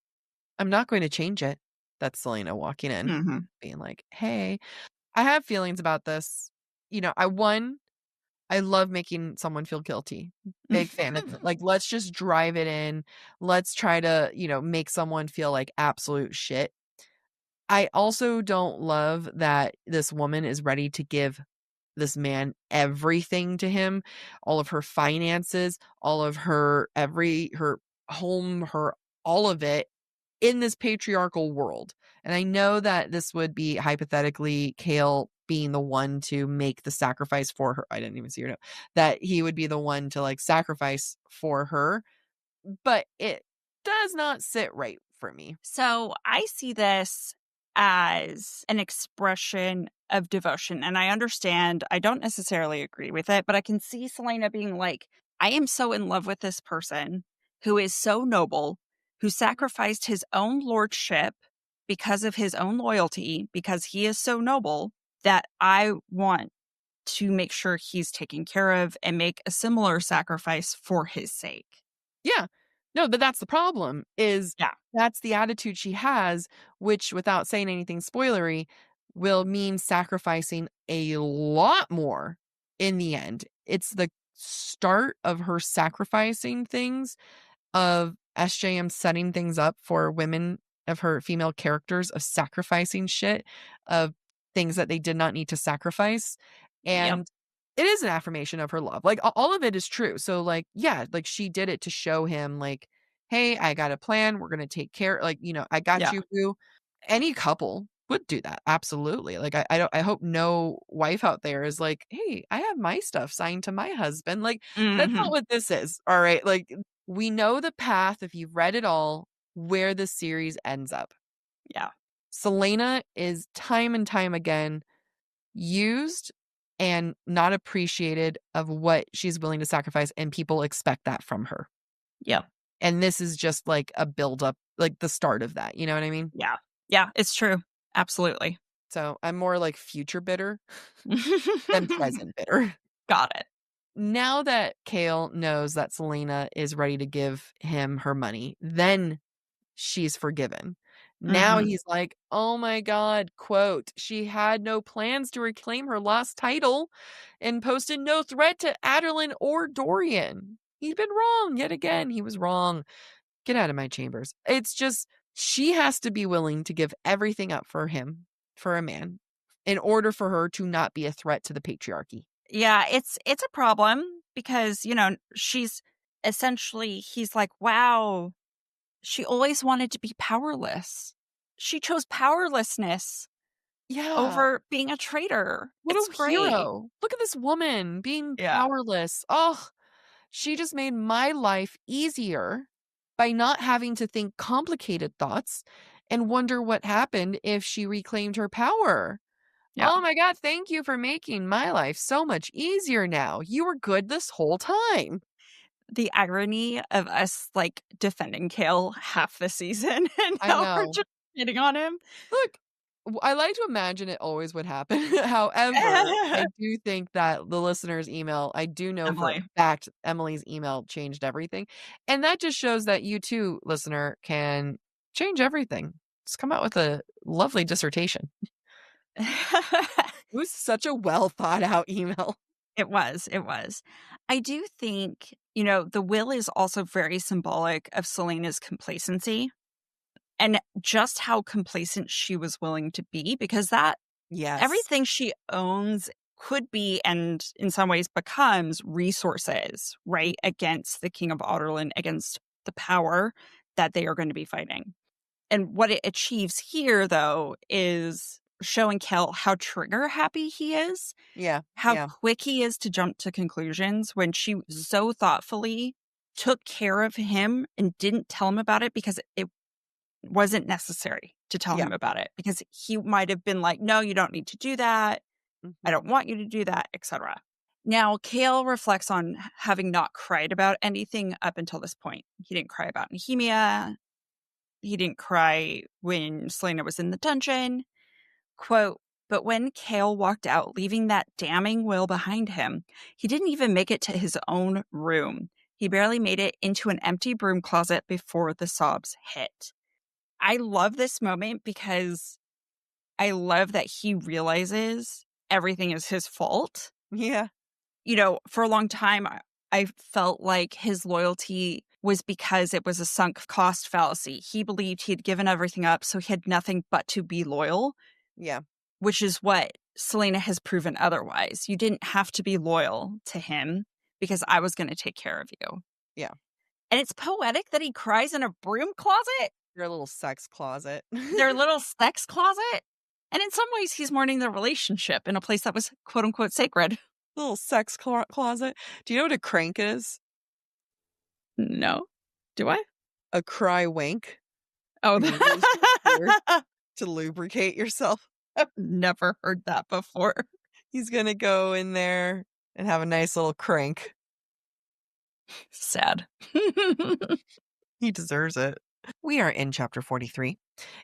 I'm not going to change it. That's Celaena walking in, Mhm. being like, hey, I have feelings about this. I love making someone feel guilty. Big fan of it. Like, let's just drive it in. Let's try to, make someone feel like absolute shit. I also don't love that this woman is ready to give this man everything to him, all of her finances, all of her home, her all of it in this patriarchal world. And I know that this would be hypothetically Chaol being the one to make the sacrifice for her. I didn't even see her note. That he would be the one to like sacrifice for her, but it does not sit right for me. So I see this as an expression of devotion. And I understand I don't necessarily agree with it, but I can see Celaena being like, I am so in love with this person who is so noble, who sacrificed his own lordship because of his own loyalty, because he is so noble that I want to make sure he's taken care of and make a similar sacrifice for his sake. Yeah. No, but that's the problem is Yeah. that's the attitude she has, which without saying anything spoilery, will mean sacrificing a lot more in the end. It's the start of her sacrificing things, of SJM setting things up for women of her female characters, of sacrificing shit, of things that they did not need to sacrifice. Yep. And it is an affirmation of her love. Like all of it is true. So like, yeah, like she did it to show him like, hey, I got a plan. We're gonna take care. Like, I got Yeah. you, boo. Any couple would do that. Absolutely. Like I hope no wife out there is like, hey, I have my stuff signed to my husband. Like, that's not Hmm. what this is. All right. Like we know the path, if you've read it all, where the series ends up. Yeah. Celaena is time and time again used and not appreciated of what she's willing to sacrifice, and people expect that from her. Yep. And this is just like a build up, like the start of that. You know what I mean? Yeah. Yeah, it's true. Absolutely. So I'm more like future bitter than present bitter. Got it. Now that Chaol knows that Celaena is ready to give him her money, then she's forgiven. Now Mhm. he's like, "Oh my god," quote, "she had no plans to reclaim her lost title and posted no threat to Aderlin or Dorian. He'd been wrong yet again. He was wrong. Get out of my chambers." It's just she has to be willing to give everything up for him, for a man, in order for her to not be a threat to the patriarchy. Yeah, it's a problem because, she's essentially he's like, "Wow, she always wanted to be powerless. She chose powerlessness Yeah. over being a traitor. What It's a great." hero. Look at this woman being Yeah. powerless. Oh, she just made my life easier by not having to think complicated thoughts and wonder what happened if she reclaimed her power. Yeah. Oh my God, thank you for making my life so much easier now. You were good this whole time. The irony of us, like, defending Kale half the season and I now we're know. just hitting on him. Look, I like to imagine it always would happen. However, I do think that the listener's email, I do know for a Emily. fact Emily's email changed everything. And that just shows that you too, listener, can change everything. Just come out with a lovely dissertation. It was such a well thought out email. It was, it was. I do think, the will is also very symbolic of Celena's complacency. and just how complacent she was willing to be, because Yes. everything she owns could be, and in some ways becomes, resources, right? Against the King of Otterland, against the power that they are going to be fighting. And what it achieves here, though, is showing Chaol how trigger happy he is, Yeah. how Yeah. quick he is to jump to conclusions when she Mhm. so thoughtfully took care of him and didn't tell him about it because it wasn't necessary to tell Yeah. him about it, because he might have been like, no, you don't need to do that. I don't Mhm. want you to do that, etc. Now, Chaol reflects on having not cried about anything up until this point. He didn't cry about Nehemia. He didn't cry when Celaena was in the dungeon. Quote, but when Chaol walked out, leaving that damning will behind him, he didn't even make it to his own room. He barely made it into an empty broom closet before the sobs hit. I love this moment because I love that he realizes everything is his fault. Yeah. For a long time, I felt like his loyalty was because it was a sunk cost fallacy. He believed he had given everything up, so he had nothing but to be loyal, Yeah. which is what Celaena has proven otherwise. You didn't have to be loyal to him because I was going to take care of you. Yeah. And it's poetic that he cries in a broom closet, Your little sex closet. their little sex closet. And in some ways, he's mourning their relationship in a place that was quote unquote sacred. Little sex closet. Do you know what a crank is? No. Do I? A cry wank. Oh, Where you use your spear to lubricate yourself. I've never heard that before. He's gonna go in there and have a nice little crank. Sad. He deserves it. We are in chapter 43,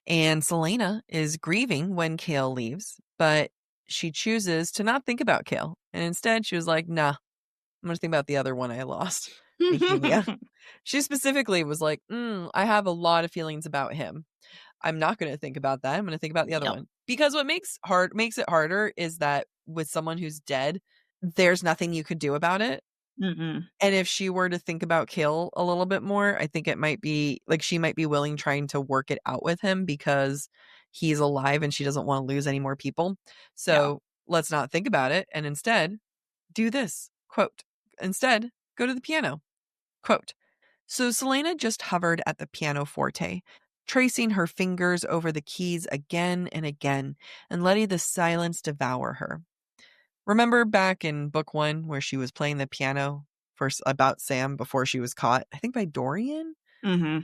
and Celaena is grieving when Chaol leaves, but she chooses to not think about Chaol. And instead, she was like, nah, I'm going to think about the other one I lost, Nehemia. She specifically was like, I have a lot of feelings about him. I'm not going to think about that. I'm going to think about the other Yep. one. Because what makes it harder is that with someone who's dead, there's nothing you could do about it. Mm-mm. And if she were to think about Chaol a little bit more, I think it might be like she might be willing trying to work it out with him because he's alive and she doesn't want to lose any more people. Yeah. So let's not think about it and instead do this. Quote, instead, go to the piano. Quote, so Celaena just hovered at the pianoforte, tracing her fingers over the keys again and again and letting the silence devour her. Remember back in book 1 where she was playing the piano about Sam before she was caught, I think by Dorian? Mm-hmm.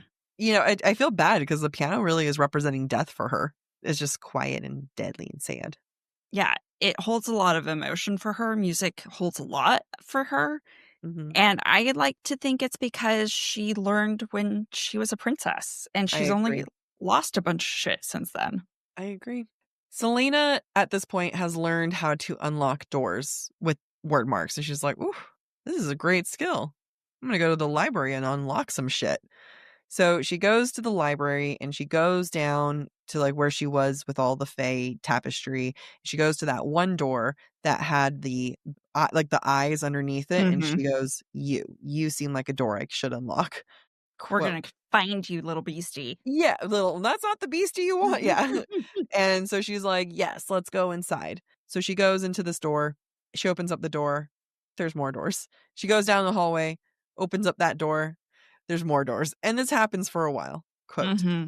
I feel bad because the piano really is representing death for her. It's just quiet and deadly and sad. Yeah. It holds a lot of emotion for her. Music holds a lot for her. Mhm. And I like to think it's because she learned when she was a princess and I she's only agree. lost a bunch of shit since then. I agree. Celaena at this point has learned how to unlock doors with word marks. And she's like, ooh, this is a great skill. I'm going to go to the library and unlock some shit. So she goes to the library and she goes down to like where she was with all the Fae tapestry. She goes to that one door that had the like the eyes underneath it. And Mm-hmm. she goes, you seem like a door I should unlock. We're Quote. going to find you, little beastie. Yeah, little, that's not the beastie you want. Yeah. And so she's like, yes, let's go inside. So she goes into the store. She opens up the door. There's more doors. She goes down the hallway, opens up that door. There's more doors. And this happens for a while. Quote, Mm-hmm.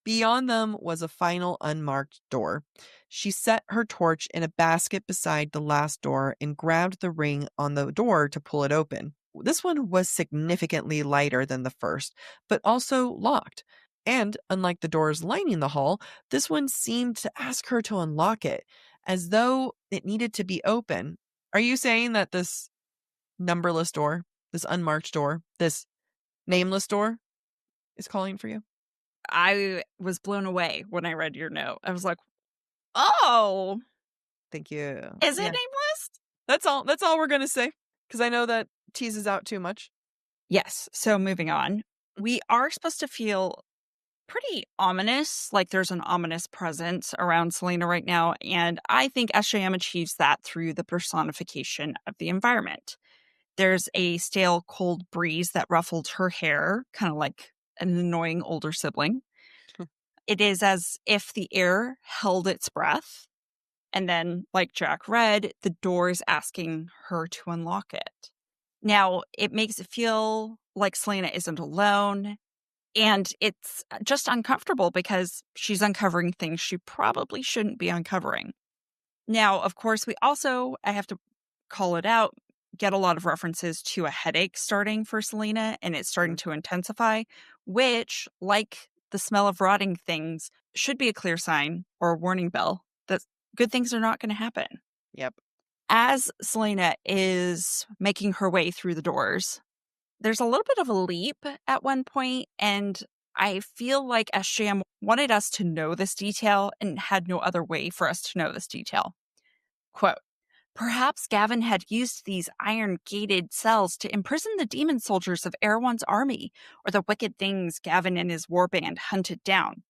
beyond them was a final unmarked door. She set her torch in a basket beside the last door and grabbed the ring on the door to pull it open. This one was significantly lighter than the first, but also locked. And unlike the doors lining the hall, this one seemed to ask her to unlock it, as though it needed to be open. Are you saying that this numberless door, this unmarked door, this nameless door is calling for you? I was blown away when I read your note. I was like, oh, Thank you. is it Yeah. nameless? That's all. That's all we're gonna say, because I know that teases out too much. Yes. So moving on, we are supposed to feel pretty ominous, like there's an ominous presence around Celaena right now. And I think SJM achieves that through the personification of the environment. There's a stale, cold breeze that ruffled her hair, kind of like an annoying older sibling. It is as if the air held its breath. And then, like Jac read, the door is asking her to unlock it. Now, it makes it feel like Celaena isn't alone. And it's just uncomfortable because she's uncovering things she probably shouldn't be uncovering. Now, of course, we also, I have to call it out, get a lot of references to a headache starting for Celaena, and it's starting to intensify, which, like the smell of rotting things, should be a clear sign or a warning bell that good things are not going to happen. Yep. As Celaena is making her way through the doors, there's a little bit of a leap at one point, and I feel like SJM wanted us to know this detail and had no other way for us to know this detail. Quote, perhaps Gavin had used these iron-gated cells to imprison the demon soldiers of Erewhon's army, or the wicked things Gavin and his warband hunted down.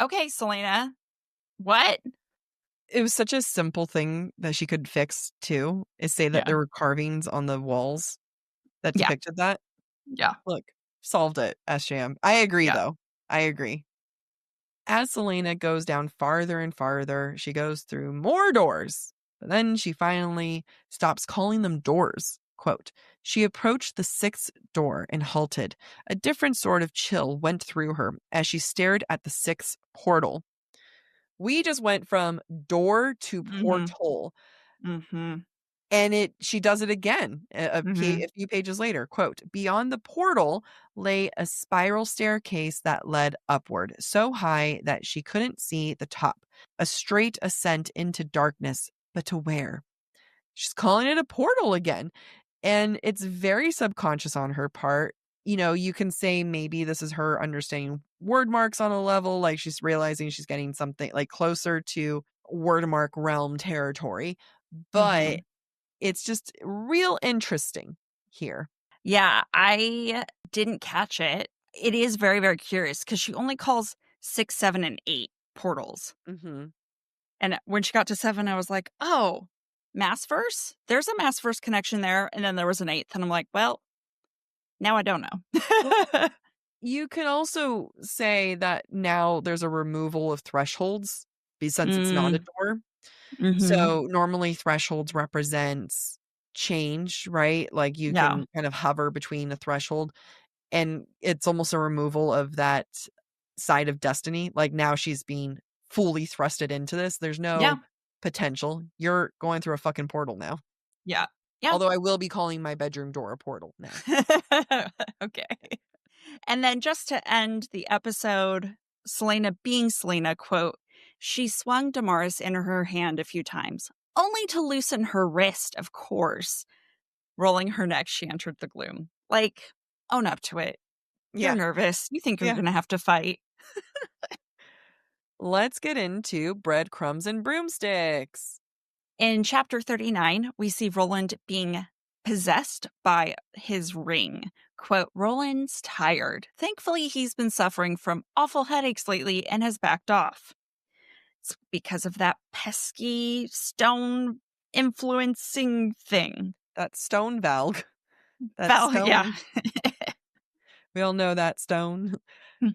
Okay, Celaena. What? It was such a simple thing that she could fix, too, is say that Yeah. there were carvings on the walls that Yeah. depicted that. Yeah. Look, solved it, SJM. I agree, Yeah. though. I agree. As Celaena goes down farther and farther, she goes through more doors. But then she finally stops calling them doors. Quote, she approached the sixth door and halted. A different sort of chill went through her as she stared at the sixth portal. We just went from door to Mm-hmm. porthole. Mm-hmm. And she does it again Mm-hmm. a few pages later. Quote, beyond the portal lay a spiral staircase that led upward, so high that she couldn't see the top. A straight ascent into darkness, but to where? She's calling it a portal again. And it's very subconscious on her part. You know, you can say maybe this is her understanding word marks on a level, like she's realizing she's getting something like closer to word mark realm territory. Mm-hmm. But it's just real interesting here. Yeah, I didn't catch it. It is very, very curious because she only calls 6, 7, and 8 portals. Mhm. And when she got to 7, I was like, oh, Massverse? There's a Massverse connection there. And then there was an 8th. And I'm like, well, now I don't Well, know. you could also say that now there's a removal of thresholds since it's not a Mm, door. mm-hmm. So normally thresholds represents change, right? Like you Yeah. can kind of hover between a threshold and it's almost a removal of that side of destiny. Like now she's being fully thrusted into this. There's Yeah. no potential. You're going through a fucking portal now. Yeah. Yeah. Although I will be calling my bedroom door a portal now. Okay. And then just to end the episode, Celaena being Celaena, quote, she swung Damaris in her hand a few times, only to loosen her wrist, of course. Rolling her neck, she entered the gloom. Like, own up to it. You're Yeah. nervous. You think you're Yeah. going to have to fight. Let's get into breadcrumbs and broomsticks. In chapter 39, we see Roland being possessed by his ring. Quote, Roland's tired. Thankfully, he's been suffering from awful headaches lately and has backed off. It's because of that pesky stone influencing thing. That stone Valg. That Well, yeah. stone. We all know that stone.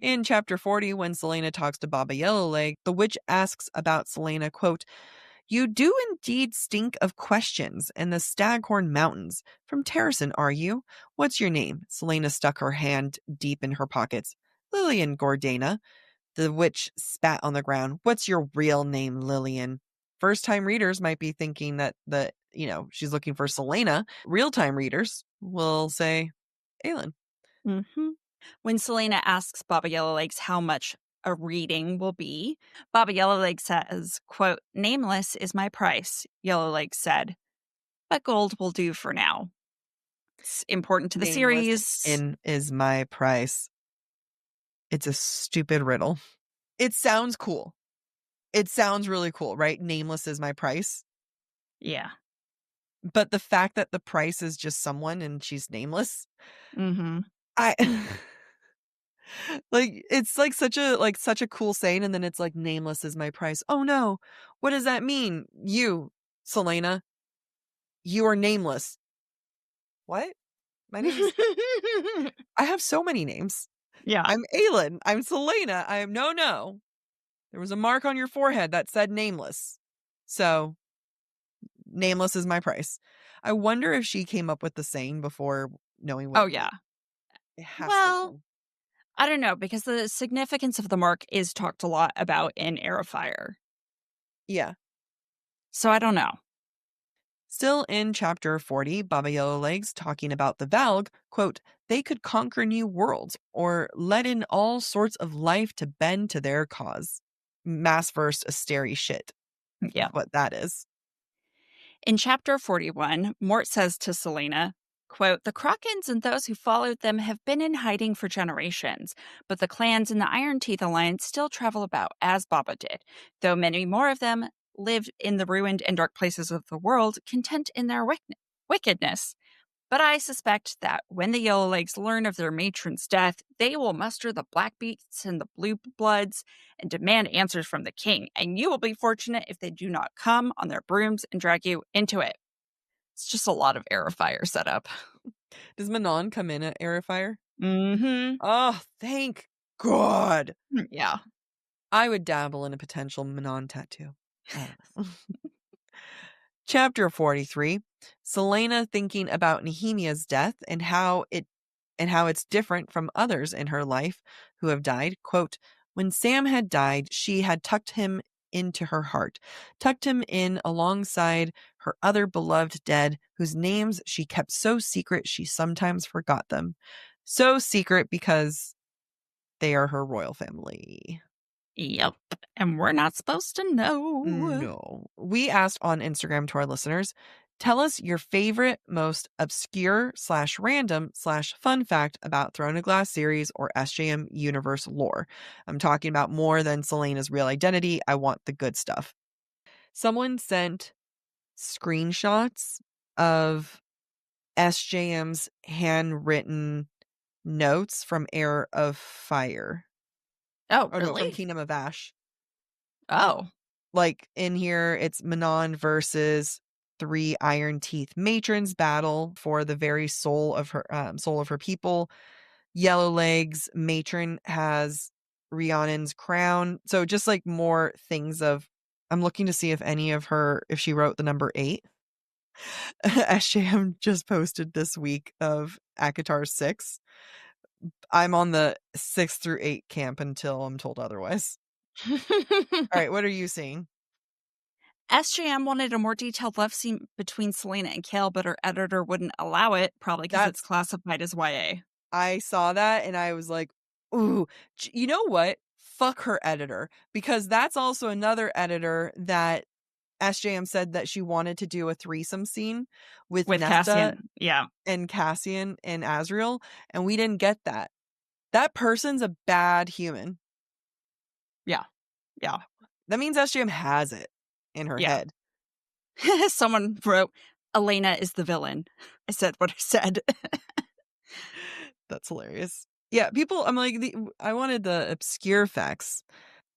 In chapter 40, when Celaena talks to Baba Yellowleg, the witch asks about Celaena, quote, you do indeed stink of questions in the Staghorn Mountains. From Terrason, are you? What's your name? Celaena stuck her hand deep in her pockets. Lillian Gordana. The witch spat on the ground. What's your real name, Lillian? First-time readers might be thinking that she's looking for Celaena. Real-time readers will say, Aelin. Mm-hmm. When Celaena asks Baba Yellowlegs how much a reading will be, Baba Yellowlegs says, quote, nameless is my price, Yellowlegs said, but gold will do for now. It's important to the Nameless series. is my price. It's a stupid riddle. It sounds cool. It sounds really cool, right? Nameless is my price. Yeah. But the fact that the price is just someone and she's nameless, Mm-hmm. I like it's such a cool saying, and then it's like nameless is my price. Oh no. What does that mean? You, Celaena, you are nameless. What? My name's I have so many names. Yeah. I'm Aelin. I'm Celaena. I am no. There was a mark on your forehead that said nameless. So, nameless is my price. I wonder if she came up with the saying before knowing what Oh, yeah. it has to Well, be. I don't know, because the significance of the mark is talked a lot about in Heir of Fire. Yeah. So I don't know. Still in chapter 40, Baba Yellowlegs talking about the Valg, quote, they could conquer new worlds or let in all sorts of life to bend to their cause. Mass verse Asteri shit is Yeah. what that is. In chapter 41, Mort says to Celaena, quote, the Krakens and those who followed them have been in hiding for generations, but the clans in the Iron Teeth Alliance still travel about, as Baba did, though many more of them lived in the ruined and dark places of the world, content in their wickedness. But I suspect that when the Yellowlegs learn of their matron's death, they will muster the Blackbeats and the Blue Bloods and demand answers from the king, and you will be fortunate if they do not come on their brooms and drag you into it. It's just a lot of Heir of Fire setup. Does Manon come in at Heir of Fire? Mm-hmm. Oh, thank God. Yeah. I would dabble in a potential Manon tattoo. I don't know. Chapter 43, Celaena thinking about Nehemia's death and how it's different from others in her life who have died. Quote, when Sam had died, she had tucked him into her heart, tucked him in alongside her other beloved dead, whose names she kept so secret she sometimes forgot them. So secret because they are her royal family. Yep. And we're not supposed to know. No. We asked on Instagram to our listeners, tell us your favorite, most obscure slash random slash fun fact about Throne of Glass series or SJM universe lore. I'm talking about more than Celena's real identity. I want the good stuff. Someone sent screenshots of SJM's handwritten notes from Heir of Fire. Oh, Oh no, really? from Kingdom of Ash. Oh. Like in here, it's Manon versus 3 Iron Teeth matrons battle for the very soul of her people. Yellowlegs matron has Rhiannon's crown. So just like more things of I'm looking to see if she wrote the number 8. SJM just posted this week of Akatar's 6. I'm on the 6 through 8 camp until I'm told otherwise. All right, what are you seeing? SJM wanted a more detailed love scene between Celaena and Chaol, but her editor wouldn't allow it, probably because it's That's classified as YA. I saw that and I was like, ooh, you know what? Fuck her editor. Because that's also another editor that SJM said that she wanted to do a threesome scene with With Nesta Cassian. Yeah. and Cassian and Azriel. And we didn't get that. That person's a bad human. Yeah. Yeah. That means SJM has it in her Yeah. head. Someone wrote, Elena is the villain. I said what I said. That's hilarious. Yeah, people, I'm like, I wanted the obscure facts.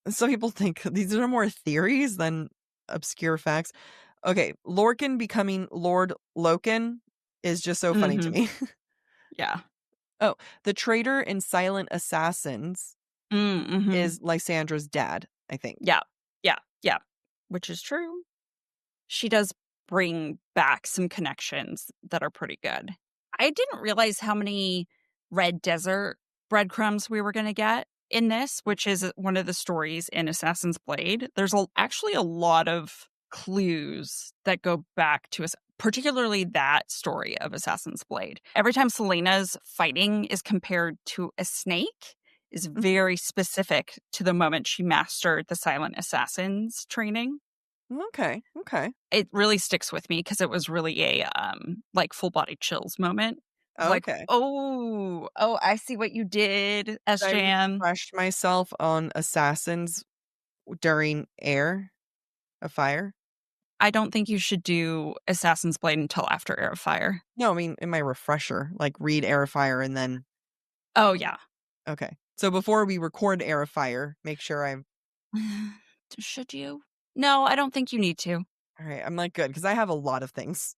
Some people think these are more theories than obscure facts. Okay, Lorcan becoming Lord Loken is just so funny to Mm-hmm. me. Yeah. Oh, the traitor in Silent Assassins Mm-hmm. is Lysandra's dad, I think. Yeah. Yeah. Yeah. Which is true. She does bring back some connections that are pretty good. I didn't realize how many red desert breadcrumbs we were going to get in this, which is one of the stories in Assassin's Blade. There's actually a lot of clues that go back to us, particularly that story of Assassin's Blade. Every time Celena's fighting is compared to a snake is Mhm. very specific to the moment she mastered the silent assassins training. Okay, okay, It really sticks with me because it was really a, like, full body chills moment of like, okay. "Oh, I see what you did, I SJM." refreshed myself on Assassins during Heir of Fire. I don't think you should do Assassin's Blade until after Heir of Fire. No, I mean in my refresher, like read Heir of Fire and then Oh, yeah. okay. So before we record Heir of Fire, make sure I'm Should you? No, I don't think you need to. all right. I'm like good because I have a lot of things.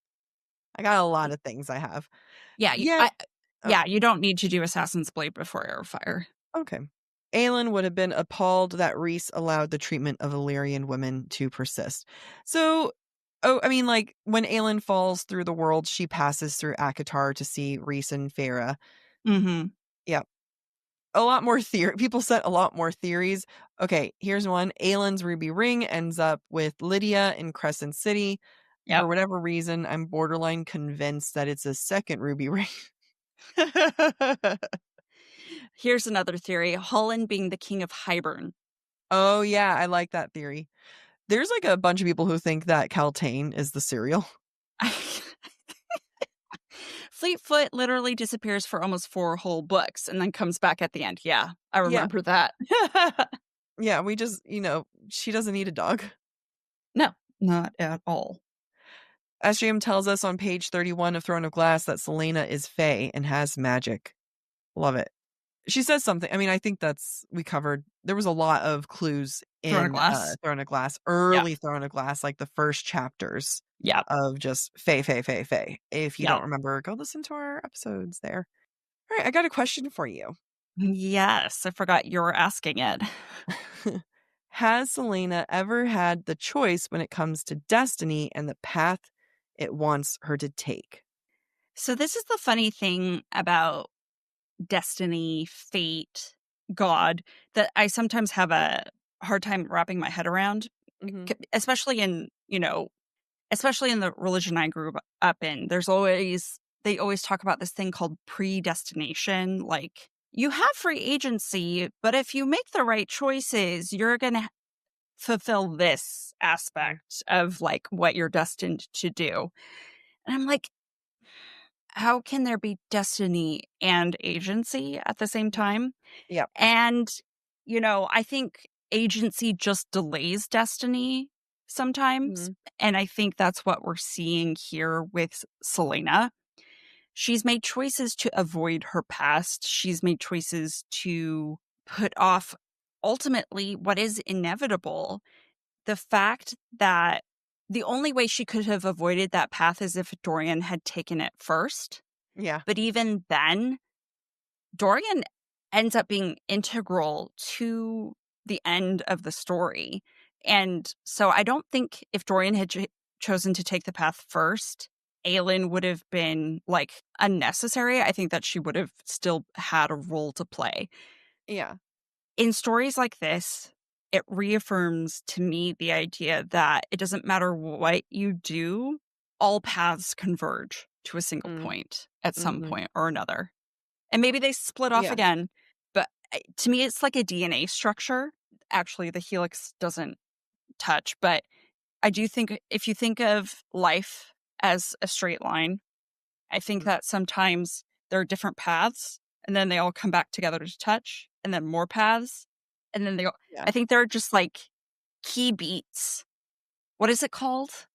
I got a lot of things I have. Yeah, Yeah, Oh, Yeah, you don't need to do Assassin's Blade before Heir of Fire. okay. Aelin would have been appalled that Rhys allowed the treatment of Illyrian women to persist. So, I mean, like, when Aelin falls through the world, she passes through Akatar to see Rhys and Feyre. Mhm. Yeah. A lot more theory. People set a lot more theories. Okay, here's one. Aelin's ruby ring ends up with Lydia in Crescent City. For Yep. whatever reason, I'm borderline convinced that it's a second ruby ring. Here's another theory, Holland being the king of Hybern. Oh, yeah, I like that theory. There's, like, a bunch of people who think that Caltaine is the cereal. Fleetfoot literally disappears for almost 4 whole books and then comes back at the end. Yeah, I Yeah. remember that. Yeah, we just, she doesn't need a dog. No, not at all. SJM tells us on page 31 of Throne of Glass that Celaena is Fae and has magic. Love it. She says something. I mean, I think we covered. There was a lot of clues Throne of in Glass? Throne of Glass, Yeah. early Throne of Glass, like the first chapters Yep. of just Fae, Fae, Fae, Fae. If you Yep. don't remember, go listen to our episodes there. All right, I got a question for you. Yes, I forgot you were asking it. Has Celaena ever had the choice when it comes to destiny and the path it wants her to take? So this is the funny thing about destiny, fate, God, that I sometimes have a hard time wrapping my head around, Hmm. especially especially in the religion I grew up in. They always talk about this thing called predestination. Like, you have free agency, but if you make the right choices, you're going to fulfill this aspect of like what you're destined to do. And I'm like, how can there be destiny and agency at the same time? Yeah. And, I think agency just delays destiny sometimes. Hmm. And I think that's what we're seeing here with Celaena. She's made choices to avoid her past. She's made choices to put off ultimately what is inevitable. The fact that the only way she could have avoided that path is if Dorian had taken it first. Yeah. But even then, Dorian ends up being integral to the end of the story. And so I don't think if Dorian had chosen to take the path first, Aelin would have been like unnecessary. I think that she would have still had a role to play. Yeah. In stories like this, it reaffirms to me the idea that it doesn't matter what you do, all paths converge to a single Mm. point at some Hmm. point or another. And maybe they split off Yeah. again, but to me, it's like a DNA structure. Actually, the helix doesn't touch, but I do think if you think of life as a straight line, I think Mm. that sometimes there are different paths and then they all come back together to touch and then more paths. And then Yeah. I think they're just like key beats. What is it called?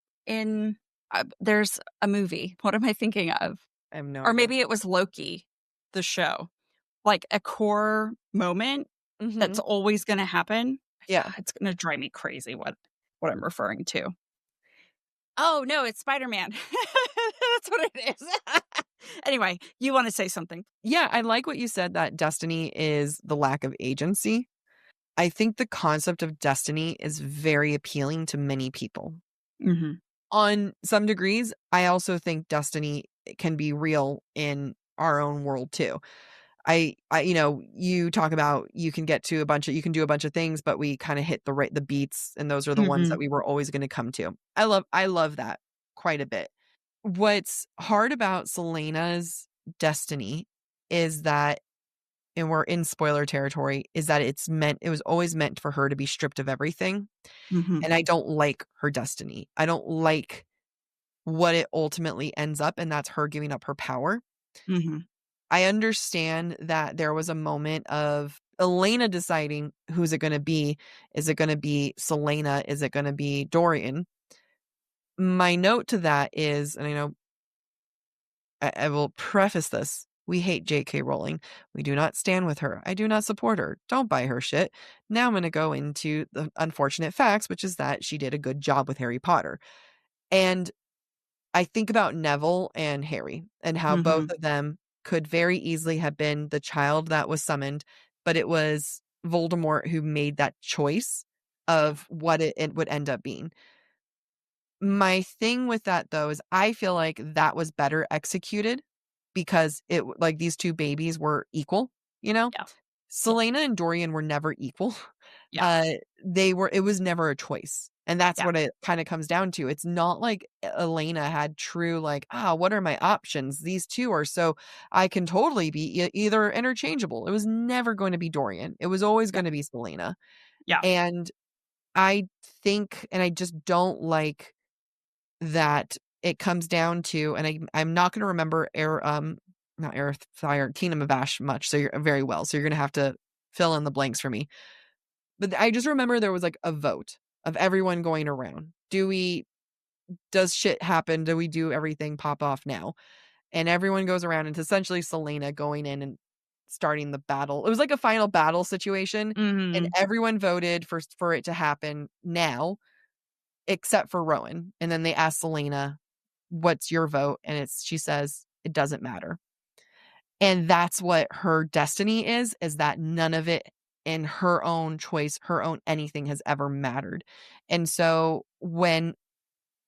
There's a movie. What am I thinking of? I have no Or idea. maybe it was Loki, the show. Like a core moment Hmm. that's always going to happen. Yeah. It's going to drive me crazy what I'm referring to. Oh, no, it's Spider-Man. That's what it is. Anyway, you want to say something? Yeah. I like what you said that destiny is the lack of agency. I think the concept of destiny is very appealing to many people. Mhm. On some degrees, I also think destiny can be real in our own world too. You talk about you can you can do a bunch of things, but we kind of hit the beats, and those are the ones that Mhm. we were always going to come to. I love that quite a bit. What's hard about Selena's destiny is that, and we're in spoiler territory, is that it was always meant for her to be stripped of everything. Mhm. And I don't like her destiny. I don't like what it ultimately ends up, and that's her giving up her power. Mhm. I understand that there was a moment of Elena deciding who's it gonna be. Is it gonna be Celaena? Is it gonna be Dorian? My note to that is, and I know I will preface this, we hate J.K. Rowling. We do not stand with her. I do not support her. Don't buy her shit. Now I'm gonna go into the unfortunate facts, which is that she did a good job with Harry Potter. And I think about Neville and Harry and how both Mhm. of them could very easily have been the child that was summoned, but it was Voldemort who made that choice of what it would end up being. My thing with that, though, is I feel like that was better executed because like, these 2 babies were equal, you know? Yeah. Yeah. Celaena and Dorian were never equal. Yeah. It was never a choice, and that's Yeah. what it kinda comes down to. It's not like Elena had true, like, "Ah, what are my options? These 2 are so I can totally be either interchangeable." It was never going to be Dorian. It was always Yeah. gonna be Celaena, Yeah. and I think and I just don't like that it comes down to and I'm not gonna remember not Heir of Fire, Kingdom of Ash much, so you're very well, so you're gonna have to fill in the blanks for me. But I just remember there was, like, a vote of everyone going around. Does shit happen? Do we do everything pop off now? And everyone goes around, and it's essentially Celaena going in and starting the battle. It was like a final battle situation, and Mhm. everyone voted for it to happen now, except for Rowan. And then they asked Celaena, "What's your vote?" And she says, "It doesn't matter." And that's what her destiny is that none of it in her own choice, her own anything has ever mattered. And so when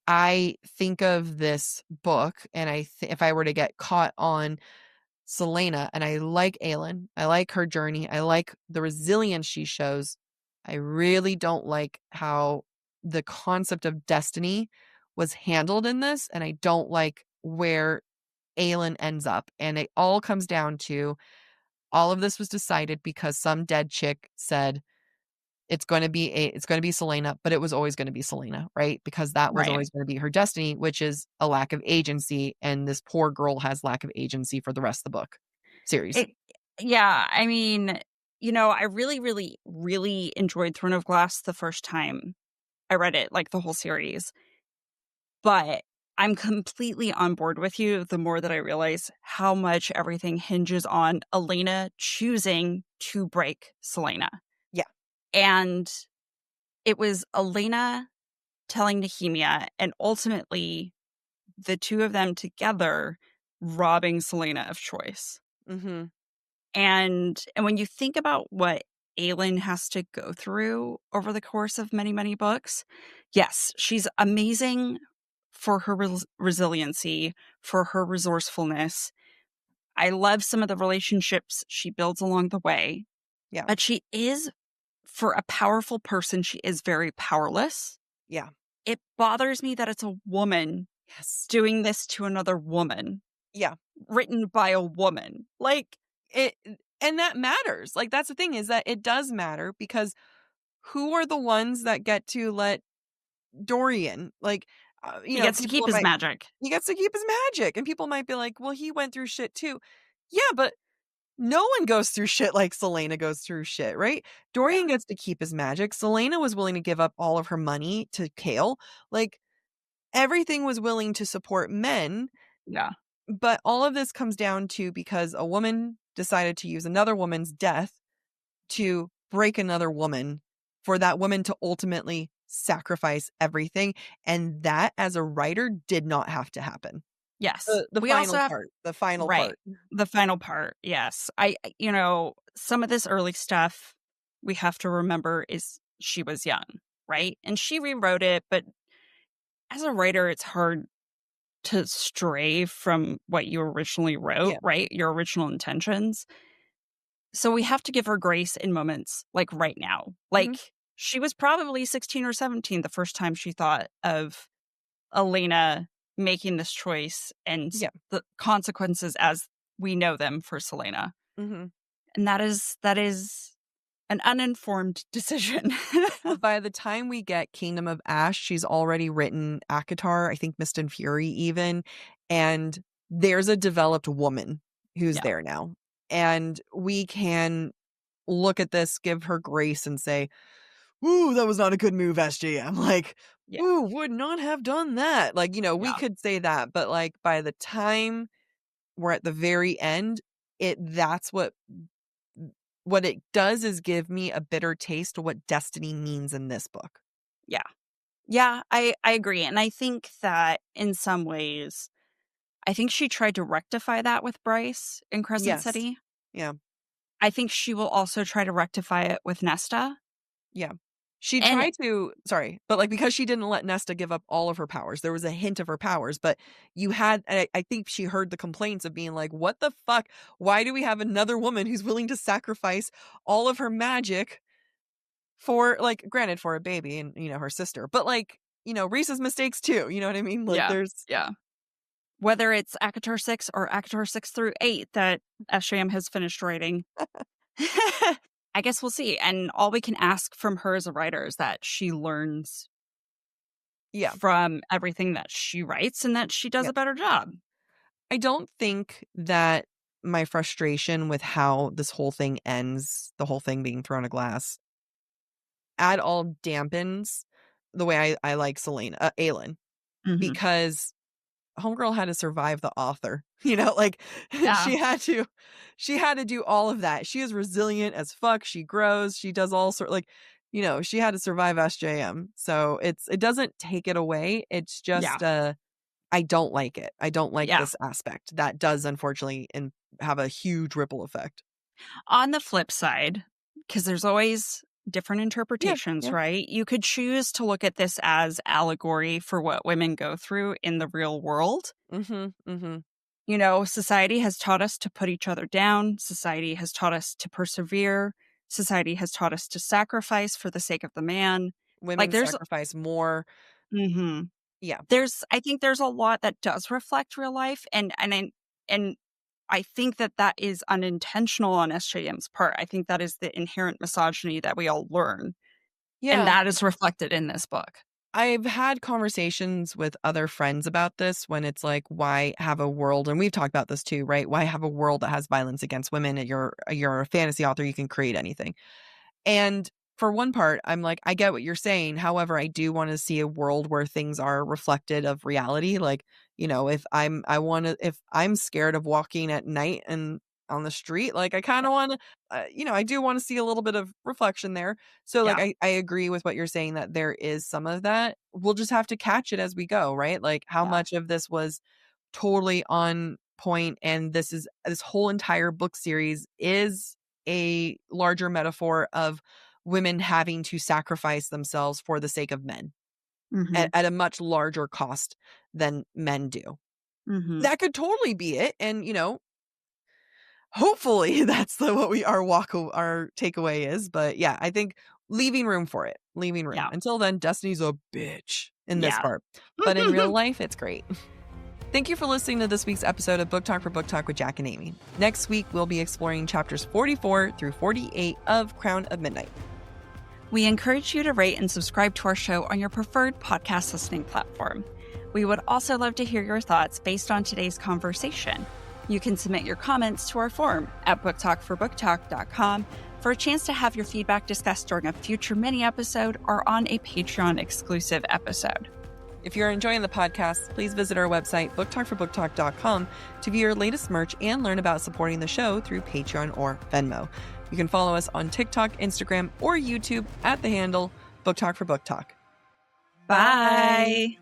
I think of this book and if I were to get caught on Celaena and I like Aelin, I like her journey, I like the resilience she shows, I really don't like how the concept of destiny was handled in this, and I don't like where Aelin ends up, and it all comes down to all of this was decided because some dead chick said it's gonna be Celaena, but it was always gonna be Celaena, right? Because that was Right. always gonna be her destiny, which is a lack of agency, and this poor girl has lack of agency for the rest of the book series. It Yeah, I mean, I really, really, really enjoyed Throne of Glass the first time I read it, like, the whole series, but I'm completely on board with you the more that I realize how much everything hinges on Elena choosing to break Celaena, Yeah. and it was Elena telling Nehemia, and ultimately, the 2 of them together robbing Celaena of choice. Mhm. And when you think about what Aelin has to go through over the course of many, many books, yes, she's amazing for her resiliency, for her resourcefulness. I love some of the relationships she builds along the way, Yeah. but she is, for a powerful person, she is very powerless. Yeah. It bothers me that it's a woman Yes. doing this to another woman, Yeah. written by a woman. Like, It and that matters. Like, that's the thing is that it does matter because who are the ones that get to let Dorian, like, he gets to people keep his might magic. he gets to keep his magic, and people might be like, "Well, he went through shit too." Yeah, but no one goes through shit like Celaena goes through shit, right? Yeah. Dorian gets to keep his magic. Celaena was willing to give up all of her money to Chaol. Like, everything was willing to support men, Yeah. but all of this comes down to because a woman decided to use another woman's death to break another woman for that woman to ultimately sacrifice everything, and that, as a writer, did not have to happen. Yes. The We also final have part, the final right. part. The final part, yes. Some of this early stuff we have to remember is she was young, right? And she rewrote it, but as a writer, it's hard to stray from what you originally wrote, Yeah. right? Your original intentions. So we have to give her grace in moments like right now. Mhm. Like, she was probably 16 or 17 the first time she thought of Elena making this choice and Yeah. the consequences as we know them for Celaena. Mhm. And that is an uninformed decision. By the time we get Kingdom of Ash, she's already written ACOTAR, I think Mist and Fury even, and there's a developed woman who's Yeah, there now. And we can look at this, give her grace, and say, "Ooh, that was not a good move, SJM." Like, yeah, "Ooh, would not have done that." Like, we yeah, could say that, but, like, by the time we're at the very end, that's what it does is give me a bitter taste of what destiny means in this book. yeah. Yeah, I agree, and I think that in some ways, I think she tried to rectify that with Bryce in Crescent Yes. City. Yeah. I think she will also try to rectify it with Nesta. Yeah. She And tried to, sorry, but like because she didn't let Nesta give up all of her powers, there was a hint of her powers, but you had, I think she heard the complaints of being like, what the fuck? Why do we have another woman who's willing to sacrifice all of her magic for, like, granted, for a baby and, her sister, but like, Reese's mistakes too. You know what I mean? Like, yeah, there's, yeah. Whether it's ACOTAR 6 or ACOTAR 6 through 8 that SJM has finished writing, I guess we'll see. And all we can ask from her as a writer is that she learns yeah, from everything that she writes and that she does yeah. a better job. I don't think that my frustration with how this whole thing ends, the whole thing being thrown a glass, at all dampens the way I like Aelin, Mhm. because homegirl had to survive the author, like Yeah, she had to do all of that. She is resilient as fuck. She grows. She does all sort, like, she had to survive SJM. So it doesn't take it away. It's yeah, just, I don't like it. I don't like yeah. this aspect. That does unfortunately have a huge ripple effect. On the flip side, because there's always different Yeah, interpretations, yeah. right? You could choose to look at this as allegory for what women go through in the real world. Mhm, mhm. Society has taught us to put each other down. Society has taught us to persevere. Society has taught us to sacrifice for the sake of the man. Like Women there's, sacrifice more. mhm. Yeah. I think there's a lot that does reflect real life, and I think that is unintentional on SJM's part. I think that is the inherent misogyny that we all learn, and Yeah. that is reflected in this book. I've had conversations with other friends about this when it's like, why have a world, and we've talked about this too, right? Why have a world that has violence against women? You're a fantasy author, you can create anything. And for one part, I'm like, I get what you're saying. However, I do want to see a world where things are reflected of reality. Like, if I'm scared of walking at night and on the street, like I kind of want to, I do want to see a little bit of reflection there. So like, Yeah, I agree with what you're saying that there is some of that. We'll just have to catch it as we go, right? Like how yeah, much of this was totally on point, and this whole entire book series is a larger metaphor of women having to sacrifice themselves for the sake of men mhm, at a much larger cost than men do. mhm, That could totally be it, and hopefully that's our takeaway is. But yeah, I think leaving room for it, leaving room. yeah, Until then, Destiny's a bitch in this yeah. part, but in real life, it's great. Thank you for listening to this week's episode of Book Talk for Book Talk with Jac and Amy. Next week, we'll be exploring chapters 44 through 48 of Crown of Midnight. We encourage you to rate and subscribe to our show on your preferred podcast listening platform. We would also love to hear your thoughts based on today's conversation. You can submit your comments to our forum at booktalkforbooktalk.com for a chance to have your feedback discussed during a future mini episode or on a Patreon exclusive episode. If you're enjoying the podcast, please visit our website, booktalkforbooktalk.com, to view our latest merch and learn about supporting the show through Patreon or Venmo. You can follow us on TikTok, Instagram, or YouTube at the handle Book Talk for Book Talk. Bye.